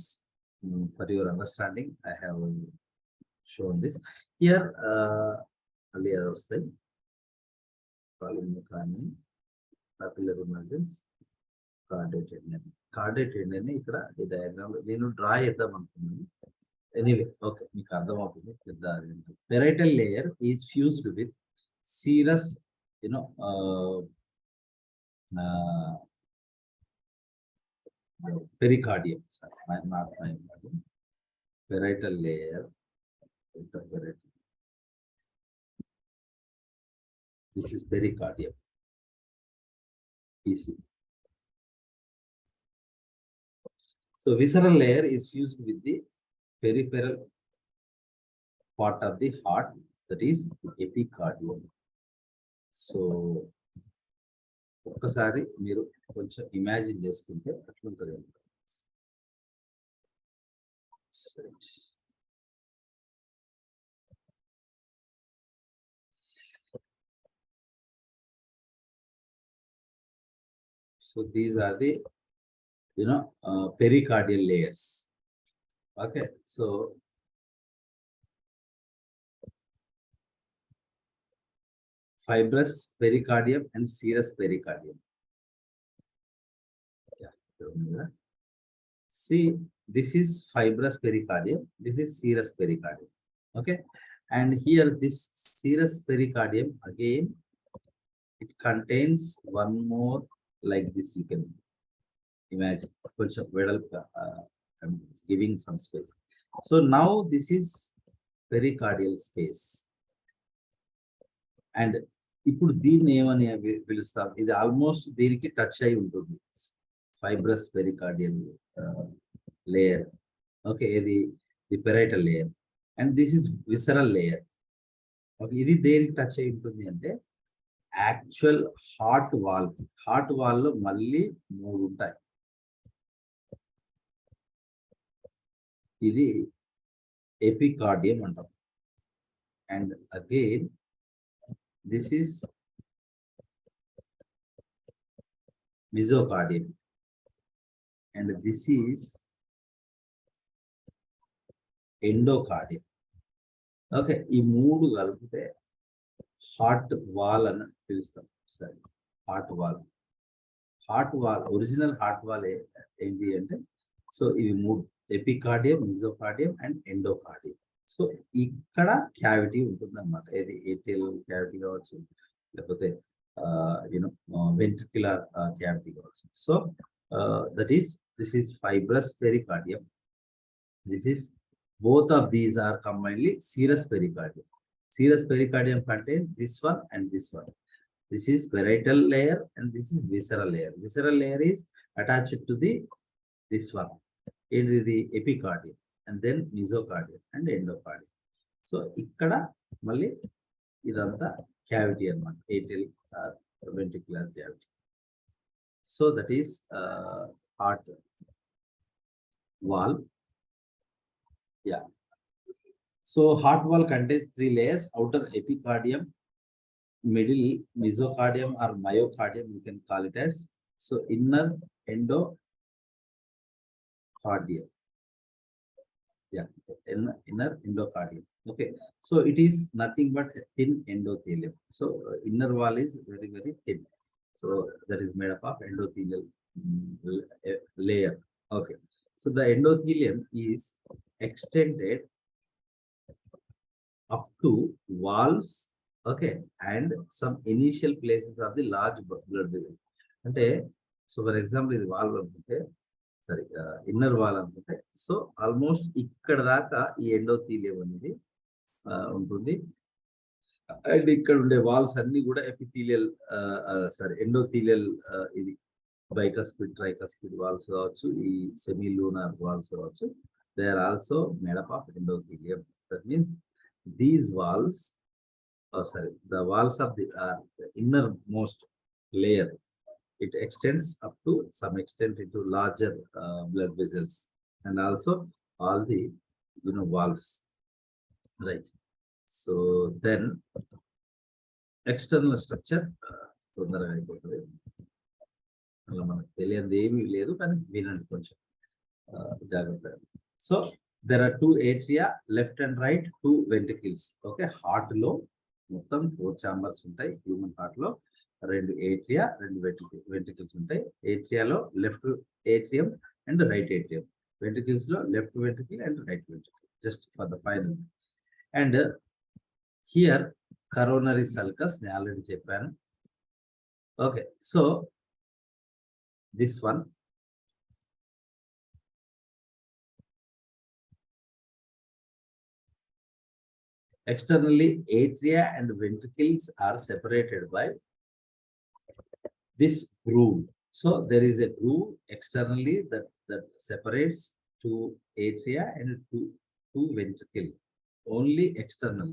for your understanding. I have shown this here. Earlier thing, papillary muscles, cardiac tendon ఇక్కడ ఈ diagram నేను draw చేద్దాం అనుకున్నాను. Anyway okay మీకు అర్థమవుతుంది. Parietal layer is fused with serous pericardium. Sorry, not my parietal layer. This is pericardium, PC. So visceral layer is fused with the peripheral part of the heart, that is the epicardium. So ఒక్కసారి మీరు కొంచెం imagine చేసుకుంటే అట్లుంటుంది. So these are the pericardial layers. Okay, so fibrous pericardium and serous pericardium. Yeah. See, this is fibrous pericardium, this is serous pericardium. Okay, and here this serous pericardium again it contains one more like this. You can imagine I'm giving some space. So now this is pericardial space, and ఇప్పుడు దీన్ని ఏమని పిలుస్తాం, ఇది almost దీనికి touch అయి ఉంటుంది fibrous pericardial layer. Okay, ఇది the parietal layer and this is visceral layer. Okay, ఇది దేనికి టచ్ అయి ఉంటుంది అంటే యాక్చువల్ హార్ట్ వాల్లో మళ్ళీ 3 ఉంటాయి. ఇది ఎపికార్డియం అంటాం and again this is mesocardium, and this is endocardium. Okay, ఈ మూడు కలిపితే హార్ట్ వాల్ అని పిలుస్తాం. సరే, heart wall. Original heart wall ఏంటి అంటే, సో ఇవి మూడు: ఎపికార్డియం, మిజోకార్డియం అండ్ ఎండోకార్డియం. సో ఇక్కడ క్యావిటీ ఉంటుంది అనమాట. ఏది ఏటిఎల్ క్యావిటీ కావచ్చు, లేకపోతే యూనో వెంట్రిక్యులర్ క్యావిటీ కావచ్చు. So this is fibrous pericardium. This is, both of these are combinedly serous pericardium. Serous pericardium contains this one and this one. This is parietal layer and this is visceral layer. Visceral layer is attached to this one. It is the epicardium, and then mesocardium and endocardium. So ikkada malli idantha cavity anamata, atrial ventricular cavity. So that is heart wall. Yeah. So heart wall contains 3 layers: outer epicardium, middle mesocardium or myocardium, you can call it as. So inner endocardium. Yeah, inner endocardium. Okay. So it is nothing but a thin endothelium. So inner wall is very, very thin. So that is made up of endothelial layer. Okay. So the endothelium is extended up to valves, okay, and some initial places of the large blood vessels. అంటే, so for example, ఇది valve అనుకుంటే, సరే, inner wall అనుకుంటే, so almost ఇక్కడ దాకా ఈ endothelium అనేది ఉంటుంది. అండ్ ఇక్కడ ఉండే వాల్వ్స్ అన్ని కూడా ఎపిథీలియల్, ఎండోథీలియల్, ఇది bicuspid, tricuspid valves కావచ్చు, ఈ సెమీలూనార్ వాల్వ్స్ కావచ్చు, they are also made up of endothelium. That means these valves, the walls of the innermost layer, it extends up to some extent into larger blood vessels, and also all the valves, right? So then external structure తొందరగా అయిపోతుంది. అలా మనకు తెలియదు ఏమీ లేదు, కానీ వినండి కొంచెం జాగ్రత్తగా. So there are 2 atria, left and right, 2 ventricles. Okay, heart లో మొత్తం 4 chambers ఉంటాయి. హ్యూమన్ హార్ట్ లో 2 atria, 2 ventricles ఉంటాయి. ఏట్రియాలో left atrium and right atrium, ventricles లో left ventricle and right ventricle, just for the final. And here coronary sulcus నేను already చెప్పాను. Okay, so this one, externally atria and ventricles are separated by this groove. So there is a groove externally that separates 2 atria and 2 ventricle, only external.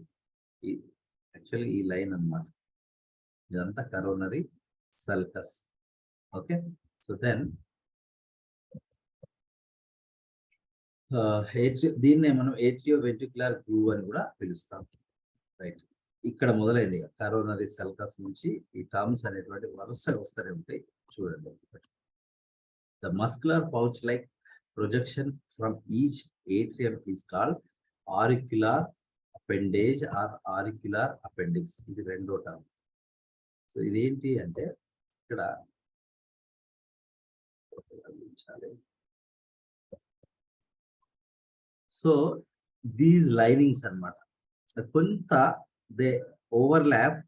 Actually ee line anamata idantha coronary sulcus. Okay, so then దీన్నే మనం ఏట్రియో ventricular groove అని కూడా పిలుస్తాం, right? ఇక్కడ మొదలైంది coronary sulcus నుంచి ఈ terms అనేటువంటి వరుసగా వస్తూనే ఉంటాయి. చూడండి, the muscular pouch like projection from each atrium is called auricular appendage or auricular appendix. ఇది రెండో టర్మ్. సో ఇదేంటి అంటే, ఇక్కడ సో దీస్ లైనింగ్స్ అన్నమాట కొంత దే ఓవర్లాప్,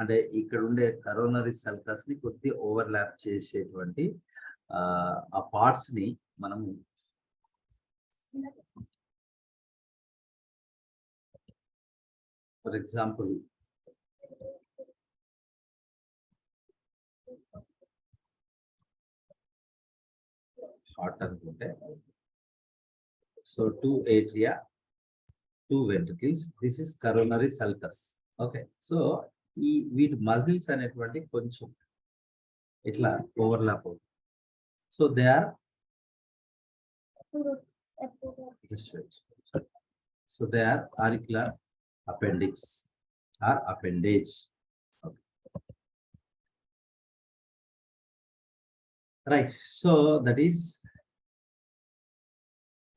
అంటే ఇక్కడ ఉండే కరోనరీ సల్కస్ ని కొద్ది ఓవర్లాప్ చేసేటువంటి ఆ పార్ట్స్ ని మనము ఫర్ ఎగ్జాంపుల్ హార్ట్ అనుకుంటే, so 2 atria, 2 ventricles, this is coronary sulcus. Okay, so ఈ వీటి మజిల్స్ అనేటువంటి కొంచెం ఇట్లా ఓవర్లాప్ అవుతుంది. So they are just wait. So they are auricular appendix or appendage. Okay. Right. So that is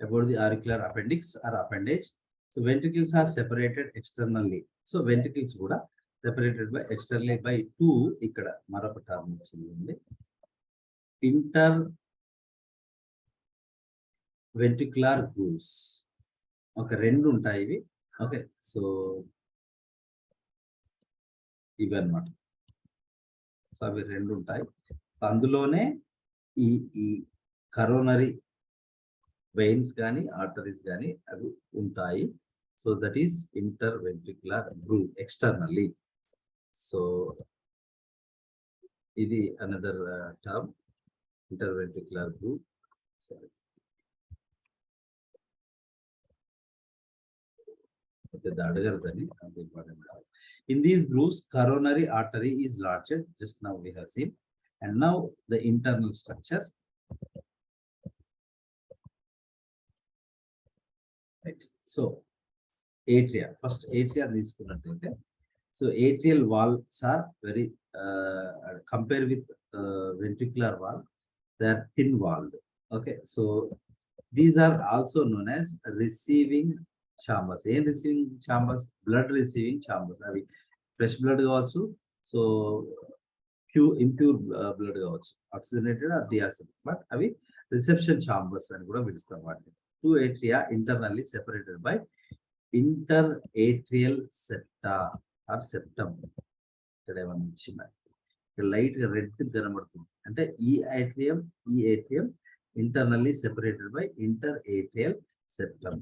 about the auricular appendix or appendage. So ventricles are separated externally. So ventricles kuda separated by externally by two ikkada maroka term vachindi. Interventricular grooves. Okay, రెండు ఉంటాయి ఇవి. Okay, so ఇవి అన్నమాట. So అవి రెండు ఉంటాయి. అందులోనే ఈ ఈ కరోనరీ వెయిన్స్ కానీ ఆర్టరీస్ కానీ అవి ఉంటాయి. So that is interventricular groove externally. So ఇది another term, interventricular groove. Sorry, in these grooves, coronary artery is larger, just now we have seen, and now the internal structure. Right. So atria, first atria తీసుకున్నట్లయితే, so atrial valves are very compared with ventricular valve, they are thin walled. Okay, so these are also known as receiving chambers. ఏం receiving chambers? Blood receiving chambers. అవి fresh blood కావచ్చు, so impure blood కావచ్చు, oxygenated or deoxygenated, but అవి reception chambers అని కూడా పిలుస్తాం వాటిని. Two atria internally separated by inter atrial septa or septum. ఇక్కడ ఏమన్నా ఇచ్చిన లైట్ గా రెడ్ కనబడుతుంది అంటే ఈ atrium internally separated by interatrial septum.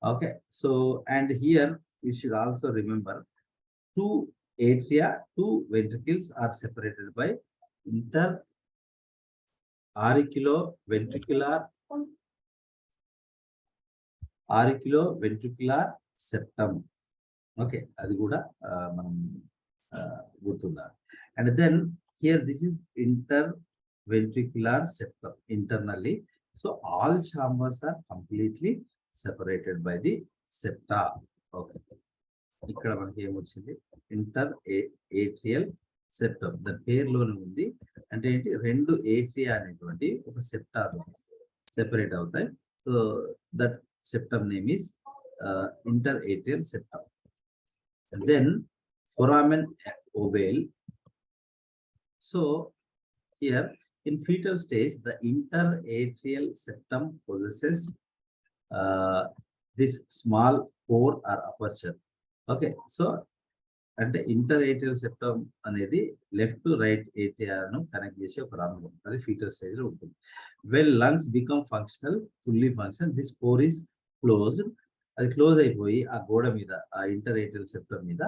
Okay, so and here you should also remember two atria, two ventricles are separated by auriculoventricular septum. Okay, అది కూడా మనం గుర్తుండాలి. And then here this is interventricular septum internally. So all chambers are completely separated by the septa. Okay, ఇక్కడ మనకి ఏమొచ్చింది? Inter atrial septum. దాని పేరులోనే ఉంది. అంటే ఏంటి? రెండు ఏట్రియా అనేటువంటి ఒక సెప్టా సెపరేట్ అవుతాయి. So that septum name is inter atrial septum. And then foramen ovale. So here in fetal stage, the interatrial septum possesses this small pore or aperture. Okay, so అంటే interatrial septum అనేది left to right ఏట్రియాను connect చేసే ఒక రంధ్రం. అది fetal stage లో ఉంటుంది. Well lungs become functional, fully function, this pore is closed. అది క్లోజ్ అయిపోయి ఆ గోడ మీద, ఆ ఇంటర్ఏట్రియల్ సెప్టమ్ మీద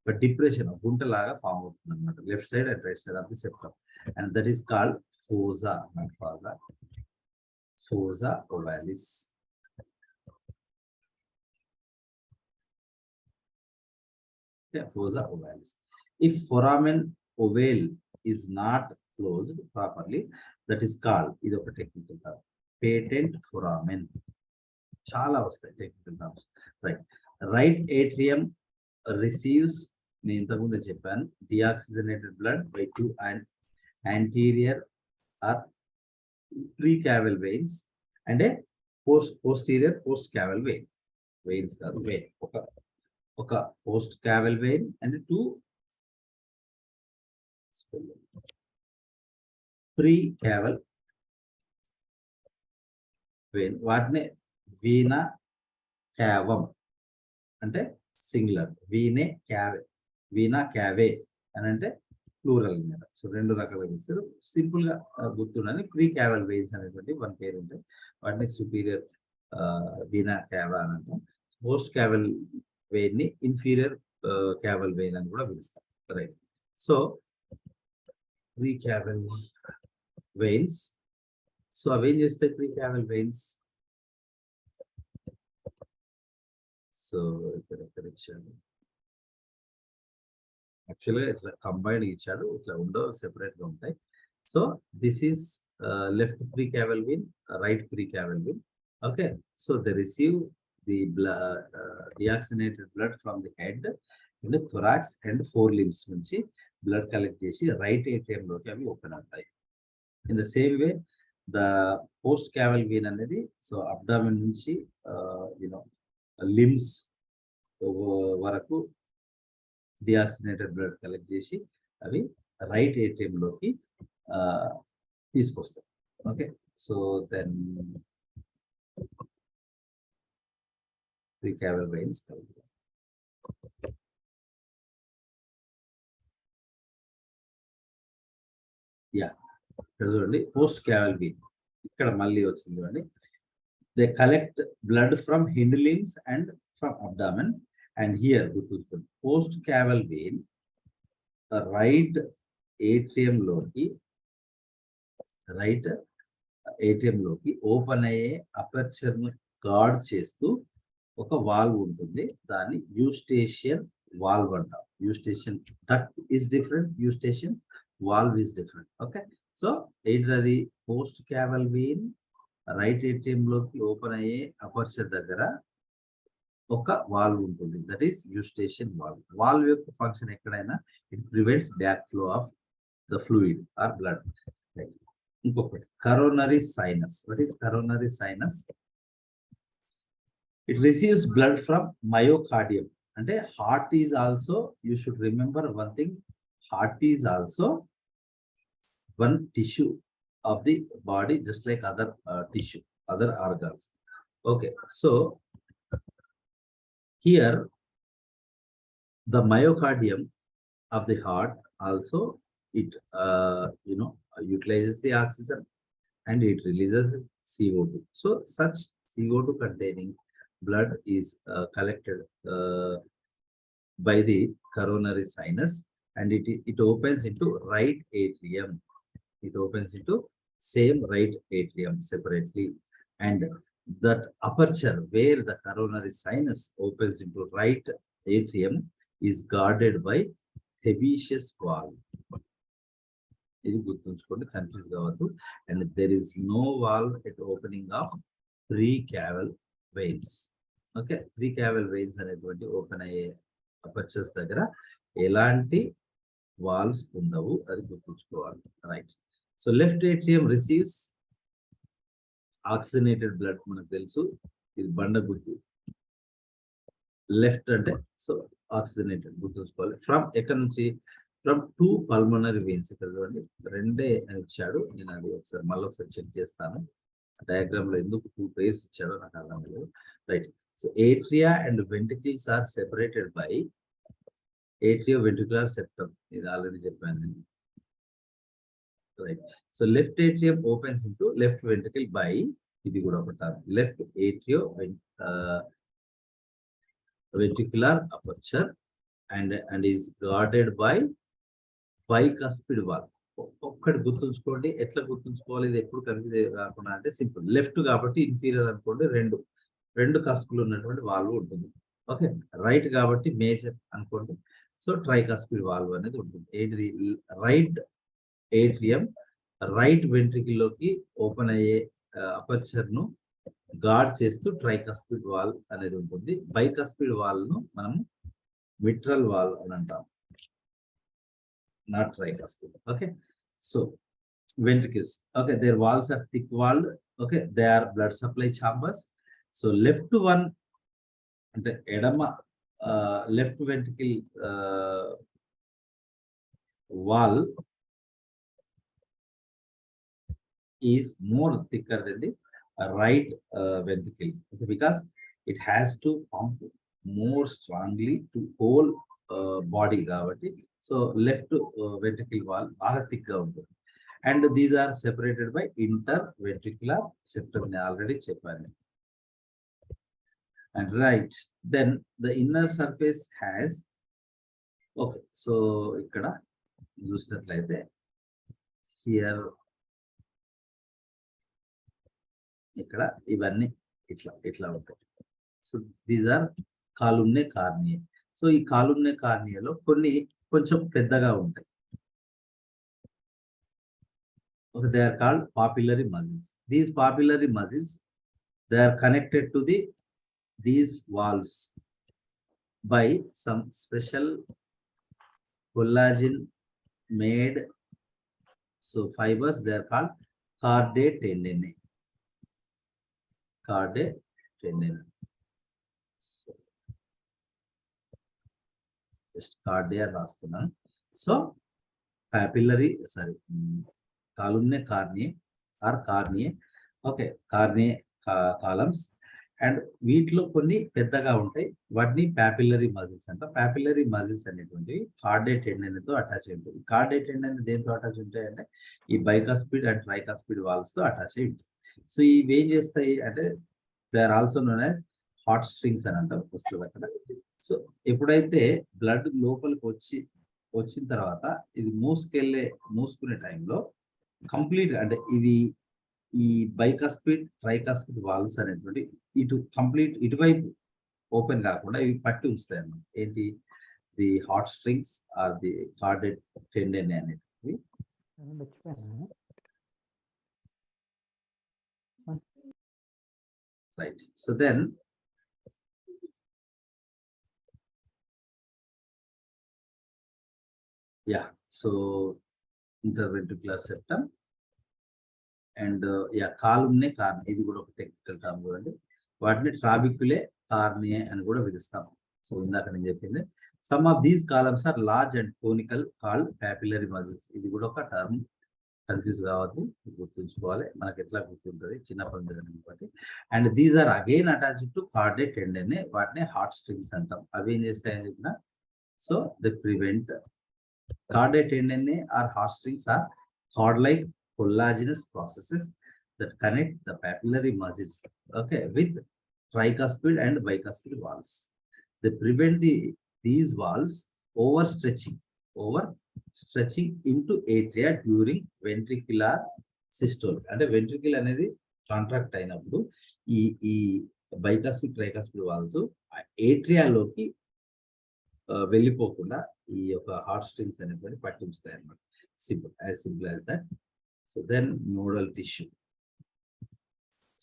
ఒక డిప్రెషన్, గుంటలాగా ఫామ్ అవుతుంది అనమాట, left side and right side of the septum. And that is called fossa, not fossa, fossa ovalis. Yeah, fossa ovalis. If foramen ovale is not closed properly, that is called, ఇది ఒక technical term, patent foramen. చాలా వస్తాయి technical terms. Right, right atrium receives, నేను ఇంతకుముందు చెప్పాను, deoxygenated blood by 2 and anterior or precaval veins and a posterior postcaval vein. Veins are vein. ఒక postcaval vein and 2 precaval vein. వాటినే vena క్యావం అంటే singular, vena క్యావే అని అంటే ప్లూరల్ మీద. So రెండు రకాలుగా ఇస్తారు. సింపుల్ గా గుర్తుండాలి. ప్రీ క్యావల్ వెయిన్స్ అనేటువంటి వన్ పేరు ఉంటాయి, వాటిని సుపీరియర్ వీనా క్యావా అని అంటాం. పోస్ట్ క్యావల్ వెయిన్ ని ఇన్ఫీరియర్ క్యావల్ వెయిన్ అని కూడా పిలుస్తాం. Right, so pre Cavill veins. So అవి ఏం చేస్తాయి ప్రీ క్యావల్ వెయిన్స్? సో ఇక్కడ ఇచ్చాను, యాక్చువల్గా ఇట్లా కంబైన్డ్ ఇచ్చాడు, ఇట్లా ఉండో సెపరేట్ గా ఉంటాయి. So this is left pre caval vein, right pre caval vein. Okay, so they receive the deoxygenated blood from the head and the thorax and forelimbs నుంచి blood collect చేసి right atrium లోకి అవి open అవుతాయి. In the same way, the post caval vein అనేది so abdomen నుంచి limbs వరకు deoxygenated blood collect చేసి అవి right atrium లోకి తీసుకొస్తాయి. Okay, so then precaval veins. Yeah, చూడండి పోస్ట్ క్యావల్ vein ఇక్కడ మళ్ళీ వచ్చింది చూడండి. They collect blood from hind limbs and from abdomen and here గుర్తుంచుకోండి post caval vein right atrium లోకి ఓపెన్ అయ్యే అపర్చర్ ను గార్డ్ చేస్తూ ఒక వాల్వ్ ఉంటుంది. దాన్ని యూస్టేషియన్ వాల్వ్ అంటాం. Eustachian duct is different, Eustachian valve is different. Okay, so ఏంటిది post caval vein right atrium లోకి ఓపెన్ అయ్యే అపర్చర్ దగ్గర ఒక వాల్వ్ ఉంటుంది, that is Eustachian valve. Valve యొక్క ఫంక్షన్ ఎక్కడైనా it prevents back flow of the fluid or blood. ఇంకొకటి coronary sinus. What is coronary sinus? It receives blood from myocardium. అంటే heart is also, you should remember one thing, heart is also one tissue of the body just like other tissue, other organs. Okay, so here the myocardium of the heart also it utilizes the oxygen and it releases CO2. So such CO2 containing blood is collected by the coronary sinus and it opens into right atrium. It opens into same right atrium separately, and that aperture where the coronary sinus opens into right atrium is guarded by sebaceous valve. ఇది గుర్తుంచుకోండి, confuse కావద్దు. And there is no valve at opening of precaval veins. Okay, precaval veins అనేటువంటి open అయ్యే apertures దగ్గర ఎలాంటి valves ఉండవు, అది గుర్తుంచుకోవాలి. Right, so left atrium receives oxygenated blood. మనకు తెలుసు ఇది బండ గుర్తు, లెఫ్ట్ అంటే సో ఆక్సిజనేటెడ్ గుర్తుంచుకోవాలి. ఫ్రమ్ ఎక్కడ నుంచి? From 2 pulmonary veins. ఇక్కడ చూడండి రెండే అని ఇచ్చాడు, నేను అది మళ్ళీ ఒకసారి చెక్ చేస్తాను. డయాగ్రామ్ లో ఎందుకు 2 పేర్స్ ఇచ్చాడో నాకు అర్థం లేదు. Right, so atria and ventricles are separated by atrioventricular septum. ఇది ఆల్రెడీ చెప్పాను నేను. Right, so left atrium opens into left ventricle by, ఇది కూడా ఒక term, left atrioventricular aperture and is guarded by bicuspid valve. ఒక్కటి గుర్తుంచుకోండి. ఎట్లా గుర్తుంచుకోవాలి, ఇది ఎప్పుడు కన్ఫ్యూజ్ కాకుండా అంటే సింపుల్. లెఫ్ట్ కాబట్టి ఇన్ఫీరియర్ అనుకోండి, రెండు కస్పులు ఉన్నటువంటి వాల్వ్ ఉంటుంది. ఓకే, రైట్ కాబట్టి మేజర్ అనుకోండి, సో ట్రైకస్పిడ్ వాల్వ్ అనేది ఉంటుంది. ఏంటిది? రైట్ ఏట్రియం రైట్ వెంట్రికల్ లోకి ఓపెన్ అయ్యే అపర్చర్ ను గార్డ్ చేస్తూ ట్రైకస్పిడ్ వాల్వ్ అనేది ఉంటుంది. బైకస్పిడ్ వాల్వ్ ను మనం మిట్రల్ వాల్వ్ అని అంటాం, not tricuspid. Okay, so ventricles, okay, their walls are thick walled. Okay, they are blood supply chambers. So left one అంటే ఎడమ left ventricle wall is more thicker than the right ventricle, okay, because it has to pump more strongly to whole body కాబట్టి so left ventricle wall బాగా thick గా ఉంటుంది. And these are separated by interventricular septum, నేను already చెప్పాను. And right, then the inner surface has, okay, so ఇక్కడ చూసినట్లయితే here ఇక్కడ ఇవన్నీ ఇట్లా ఉంటాయి. So these are columnae carneae. So ఈ కాలుమ్నే కార్నియాలో కొన్ని కొంచెం పెద్దగా ఉంటాయి. Okay, they are called papillary muscles. These papillary muscles, they are connected to the these valves by some special collagen made fibers. They are called cardiac tendon. Cardiac tendon. Just cardiac రాస్తున్నాను. So papillary, columnar carneae or carneae. Okay, carneae columns. And వీటిలో కొన్ని పెద్దగా ఉంటాయి, వాటిని papillary muscles అంట. Papillary muscles అనేటువంటివి cardiac tendon తో attach అయి ఉంటుంది. కార్డియక్ టెండన్ దేంతో అటాచ్ ఉంటాయంటే ఈ బైకాస్పిడ్ అండ్ ట్రైకాస్పిడ్ వాల్వ్స్ తో అటాచ్ అయి ఉంటుంది. సో ఇవి ఏం చేస్తాయి అంటే they are also known as heart strings అని అంటారు, వస్తుంది అక్కడ. సో ఎప్పుడైతే బ్లడ్ లోపలికి వచ్చిన తర్వాత ఇది మూసుకునే టైంలో కంప్లీట్ అంటే ఇవి ఈ బైకాస్పిడ్ ట్రైకాస్పిడ్ వాల్వ్స్ అనేటువంటి ఇటువైపు ఓపెన్ కాకుండా ఇవి పట్టి ఉంచుతాయి అన్నమాట. ఏంటి, the heart strings are the cardiac tendon అనేటివి. Right. So then so interventricular septum and columnae carneae, ఇది కూడా ఒక టెక్నికల్ టర్మ్ చూడండి. వాటిని ట్రాబిక్యులే కార్నియే అని కూడా పిలుస్తాం. సో ఇందాక నేను చెప్పింది. Some of these columns are large and conical called papillary muscles. ఇది కూడా ఒక టర్మ్, కన్ఫ్యూజ్ కావద్దు, గుర్తుంచుకోవాలి. మనకి ఎట్లా గుర్తుంటుంది చిన్నప్పటి నుంచి బట్టి. And these are again attached to cardiac tendon. వాటిని హాట్ స్ట్రింగ్స్ అంటాం. అవి ఏం చేస్తాయని చెప్పిన, so they prevent cardiac tendon or heart strings are cord-like collagenous processes that connect the papillary muscles, okay, with tricuspid and bicuspid valves. They prevent these valves overstretching into atria during ventricular systole. అంటే ventricle అనేది contract అయినప్పుడు ఈ బైకాస్పిడ్ tricuspid valves ఏట్రియాలోకి వెళ్ళిపోకుండా ఈ యొక్క heart strings అనేటువంటి పట్టించుతాయి అన్నమాట. Simple as that. So then nodal tissue.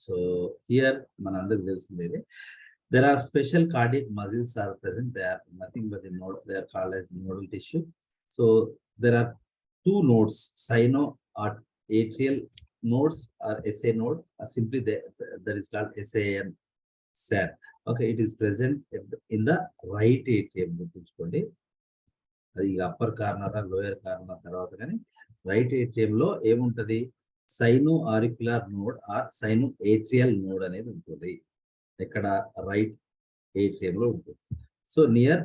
So here మనందరికి తెలిసిందే, there are special cardiac muscles are present. They are nothing but the node. They are called as nodal tissue. So there are two nodes, sino or atrial nodes or SA node. Simply that is called SAN. Okay, it is present in the right atrium. గుర్తుంచుకోండి, అది upper corner lower corner తర్వాత కానీ right atrium లో ఏముంటది, sino auricular node or sino atrial node అనేది ఉంటుంది. ఇక్కడ right atrium లో ఉంటుంది. So near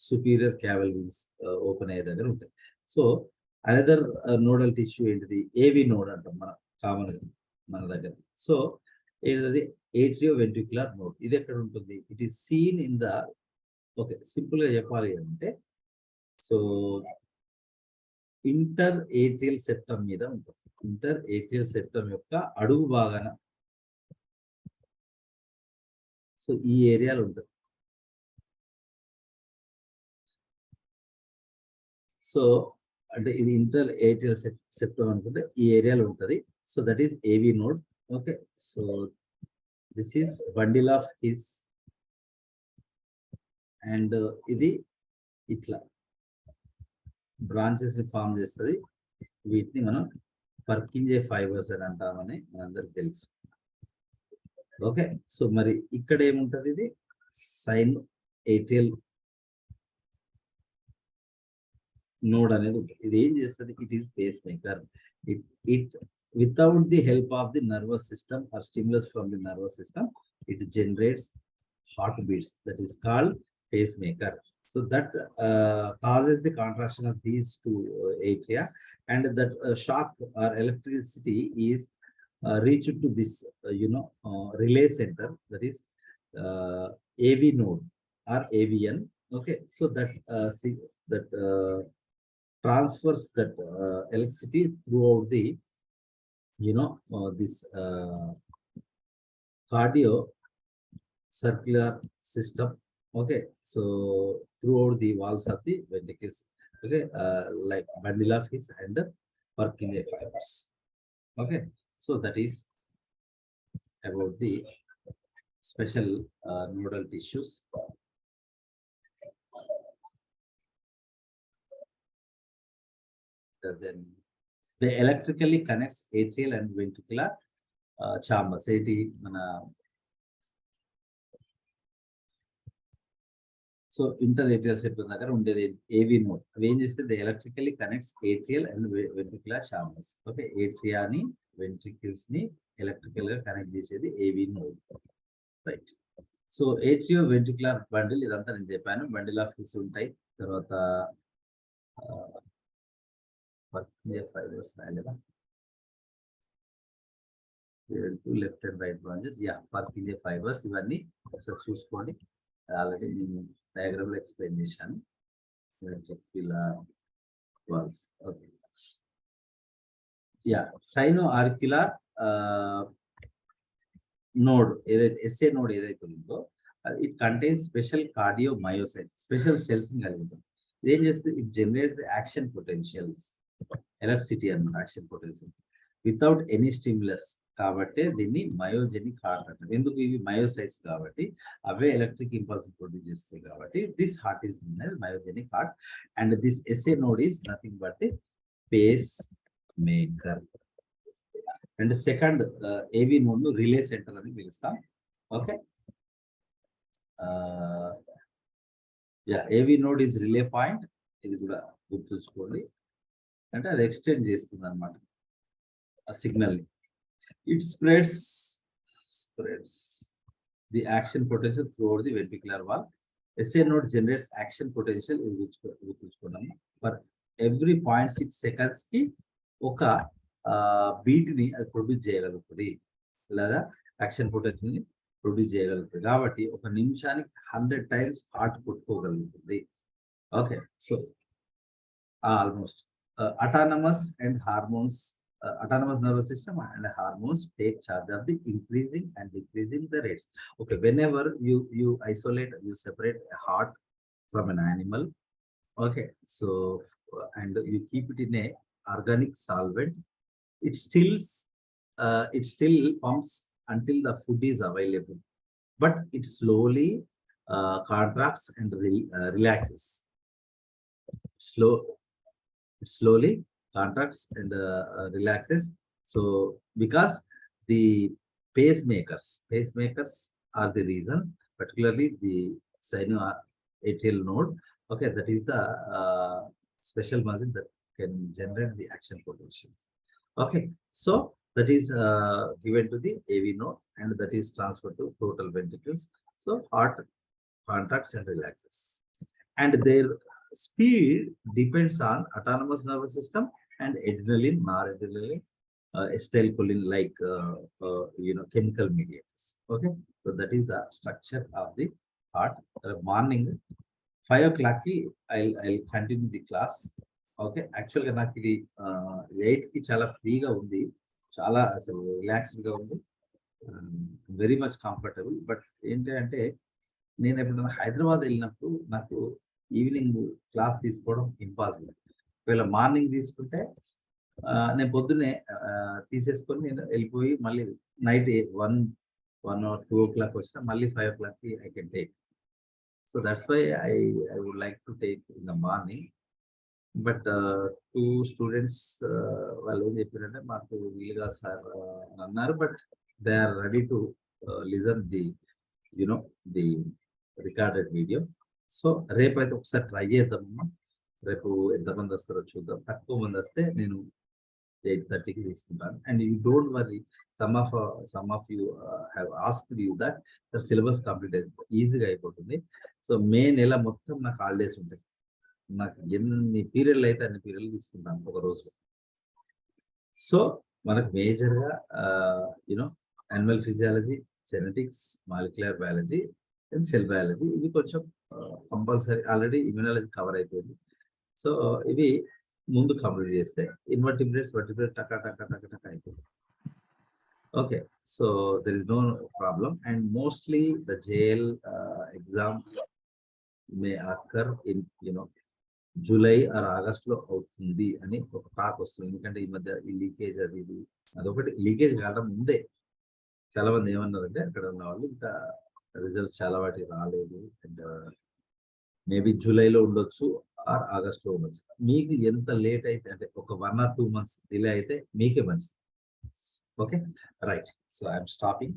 superior cavals open అయ్యే దగ్గర ఉంటుంది. సో అనదర్ నోడల్ టిష్యూ ఏంటిది, ఏవి నోడ్ అంటాం మనం కామన్ మన దగ్గర. సో ఏంటిది, ఏట్రియో వెంట్రిక్యులర్ నోడ్. ఇది ఎక్కడ ఉంటుంది, it is seen in the, okay simple గా చెప్పాలి అంటే, సో ఇంటర్ ఏట్రియల్ సెప్టమ్ మీద ఉంటుంది. ఇంటర్ ఏట్రియల్ సెప్టమ్ యొక్క అడుగు భాగాన, సో ఈ ఏరియాలో ఉంటుంది. సో అంటే ఇది ఇంటర్ ఏట్రియల్ సెప్టమ్ అనుకుంటే ఈ ఏరియాలో ఉంటుంది. సో దట్ ఈస్ ఏవి node. Okay, so this is bundle of his and ఇది ఇట్లా బ్రాంచెస్ ని ఫామ్ చేస్తుంది. వీటిని మనం పర్కింజే ఫైబర్స్ అని అంటామని మనందరికి తెలుసు. ఓకే, సో మరి ఇక్కడ ఏముంటది, ఇది సైన్ ఏట్రియల్ నోడ్ అనేది ఉంటుంది. ఇది ఏం చేస్తుంది, it is pacemaker. It without the help of the nervous system or stimulus from the nervous system, it generates heartbeats. That is called pacemaker. So that causes the contraction of these two atria, and that shock or electricity is reached to this relay center, that is AV node or AVN. Okay, so that transfers that electricity throughout the this cardio circular system. Okay, so throughout the walls of the ventricles, okay, like bundle of his and Purkinje fibers. Okay, so that is about the special nodal tissues. Then they electrically connects atrial and ventricular chambers. So interatrial septum దగ్గర ఉండేది ఏవి node. అవి ఏం చేస్తే they electrically connects atrial and ventricular chambers. Okay, ఏట్రియాని ventricles ని electrical గా connect చేసేది ఏవి node. Right. So atrioventricular bundle ఇదంతా నేను చెప్పాను. బండిల్ ఆఫ్ ఫిస్ ఉంటాయి. తర్వాత ఫైబర్స్ రాయలేదా, left and right branches. Purkinje fibres ఇవన్నీ ఒకసారి చూసుకోండి. ఆల్రెడీ నేను డయాగ్రామ్ లో ఎక్స్ప్లెయిన్ చేశాను. ఓకే, సైనో ఆర్క్యులర్ నోడ్ ఏదైతే ఎస్ఏ నోడ్ ఏదైతే ఉందో it contains special cardiomyocytes, special cells ని కలిగి ఉంటుంది. ఇదేం చేస్తుంది, it generates the action potentials, electricity అన్నమాట action potential without any stimulus. కాబట్టి దీన్ని మయోజెనిక్ హార్ట్ అంటారు. ఎందుకు, ఇవి మయోసైట్స్ కాబట్టి అవే ఎలక్ట్రిక్ ఇంపల్స్ ప్రొడ్యూస్ చేస్తాయి. కాబట్టి this heart is myogenic heart. And this SA node is nothing but pacemaker. And second AV node ను రిలే సెంటర్ అని పిలుస్తాం. ఓకే, ఏవి నోడ్ ఈజ్ రిలే పాయింట్. ఇది కూడా గుర్తుంచుకోండి. అంటే అది ఎక్స్టెండ్ చేస్తుంది అనమాట ఆ సిగ్నల్ ని. It spreads the action potential throughout the ventricular wall. SA node generates action potential in which for every 0.6 seconds ki oka beat ni అది ప్రొడ్యూస్ చేయగలుగుతుంది, లేదా యాక్షన్ పొటెన్షియల్ ని ప్రొడ్యూస్ చేయగలుగుతుంది. కాబట్టి ఒక నిమిషానికి 100 times హార్ట్ కొట్టుకోగలుగుతుంది. Okay, so almost autonomous and hormones, autonomous nervous system and hormones take charge of the increasing and decreasing the rates. Okay, whenever you isolate, you separate a heart from an animal. Okay, so and you keep it in a organic solvent, it still pumps until the food is available, but it slowly contracts and relaxes. Slowly contracts and relaxes. So because the pacemakers are the reason, particularly the sinoatrial node. Okay, that is the special muscle that can generate the action potentials. Okay, so that is given to the AV node and that is transferred to total ventricles. So heart contracts and relaxes, and their speed depends on autonomous nervous system and adrenaline, noradrenaline, acetylcholine, like chemical mediators. Okay, so that is the structure of the heart. Morning 5 o'clock ki I'll continue the class. Okay, actually నాకు ఇది 8 కి చాలా ఫ్రీగా ఉంది, చాలా అసలు relaxed గా ఉంది, వెరీ మచ్ కంఫర్టబుల్. బట్ ఏంటంటే నేను ఎప్పుడైనా హైదరాబాద్ వెళ్ళినప్పుడు నాకు ఈవినింగ్ క్లాస్ తీసుకోవడం ఇంపాసిబుల్. ఒకవేళ మార్నింగ్ తీసుకుంటే నేను పొద్దున్నే తీసేసుకొని నేను వెళ్ళిపోయి మళ్ళీ నైట్ 1 or 2 o'clock వచ్చినా మళ్ళీ 5 o'clock కి I can take. So that's why I would like to take in the morning. But 2 students వాళ్ళు ఏం చెప్పారంటే మాకు వీలుగా సార్ అన్నారు, but they are ready to listen the the recorded video. సో రేపు అయితే ఒకసారి ట్రై చేద్దామమ్మా. రేపు ఎంతమంది వస్తారో చూద్దాం. తక్కువ మంది వస్తే నేను 8:30కి తీసుకుంటాను. And you don't worry, some of you have asked you that syllabus complete అయిపోతుంది, ఈజీగా అయిపోతుంది. సో మే నెల మొత్తం నాకు హాలిడేస్ ఉంటాయి. నాకు ఎన్ని పీరియడ్లు అయితే అన్ని పీరియడ్లు తీసుకుంటాను ఒక రోజు. సో మనకు మేజర్గా animal physiology, genetics, molecular biology and cell biology ఇవి కొంచెం కంపల్సరీ. ఆల్రెడీ ఇమ్యూనాలజీ కవర్ అయిపోయింది. సో ఇవి ముందు కంప్లీట్ చేస్తే ఇన్వర్టిబ్రేట్స్, వర్టిబ్రేట్స్ టకా టకా టకా టకా అయిపోయింది. Okay, so there is no problem. And mostly the JL exam may occur in July or August లో అవుతుంది అని ఒక టాక్ వస్తుంది. ఎందుకంటే ఈ మధ్య ఈ లీకేజ్ అదొకటి లీకేజ్ కావడం ముందే చాలా మంది ఏమన్నారంటే అక్కడ ఉన్న వాళ్ళు ఇంకా రిజల్ట్స్ చాలా వాటికి రాలేదు అండ్ మేబీ జూలైలో ఉండొచ్చు ఆర్ ఆగస్ట్లో ఉండొచ్చు. మీకు ఎంత లేట్ అయితే అంటే ఒక 1 or 2 months డిలే అయితే మీకే మంచిది. Okay right. So I'm stopping.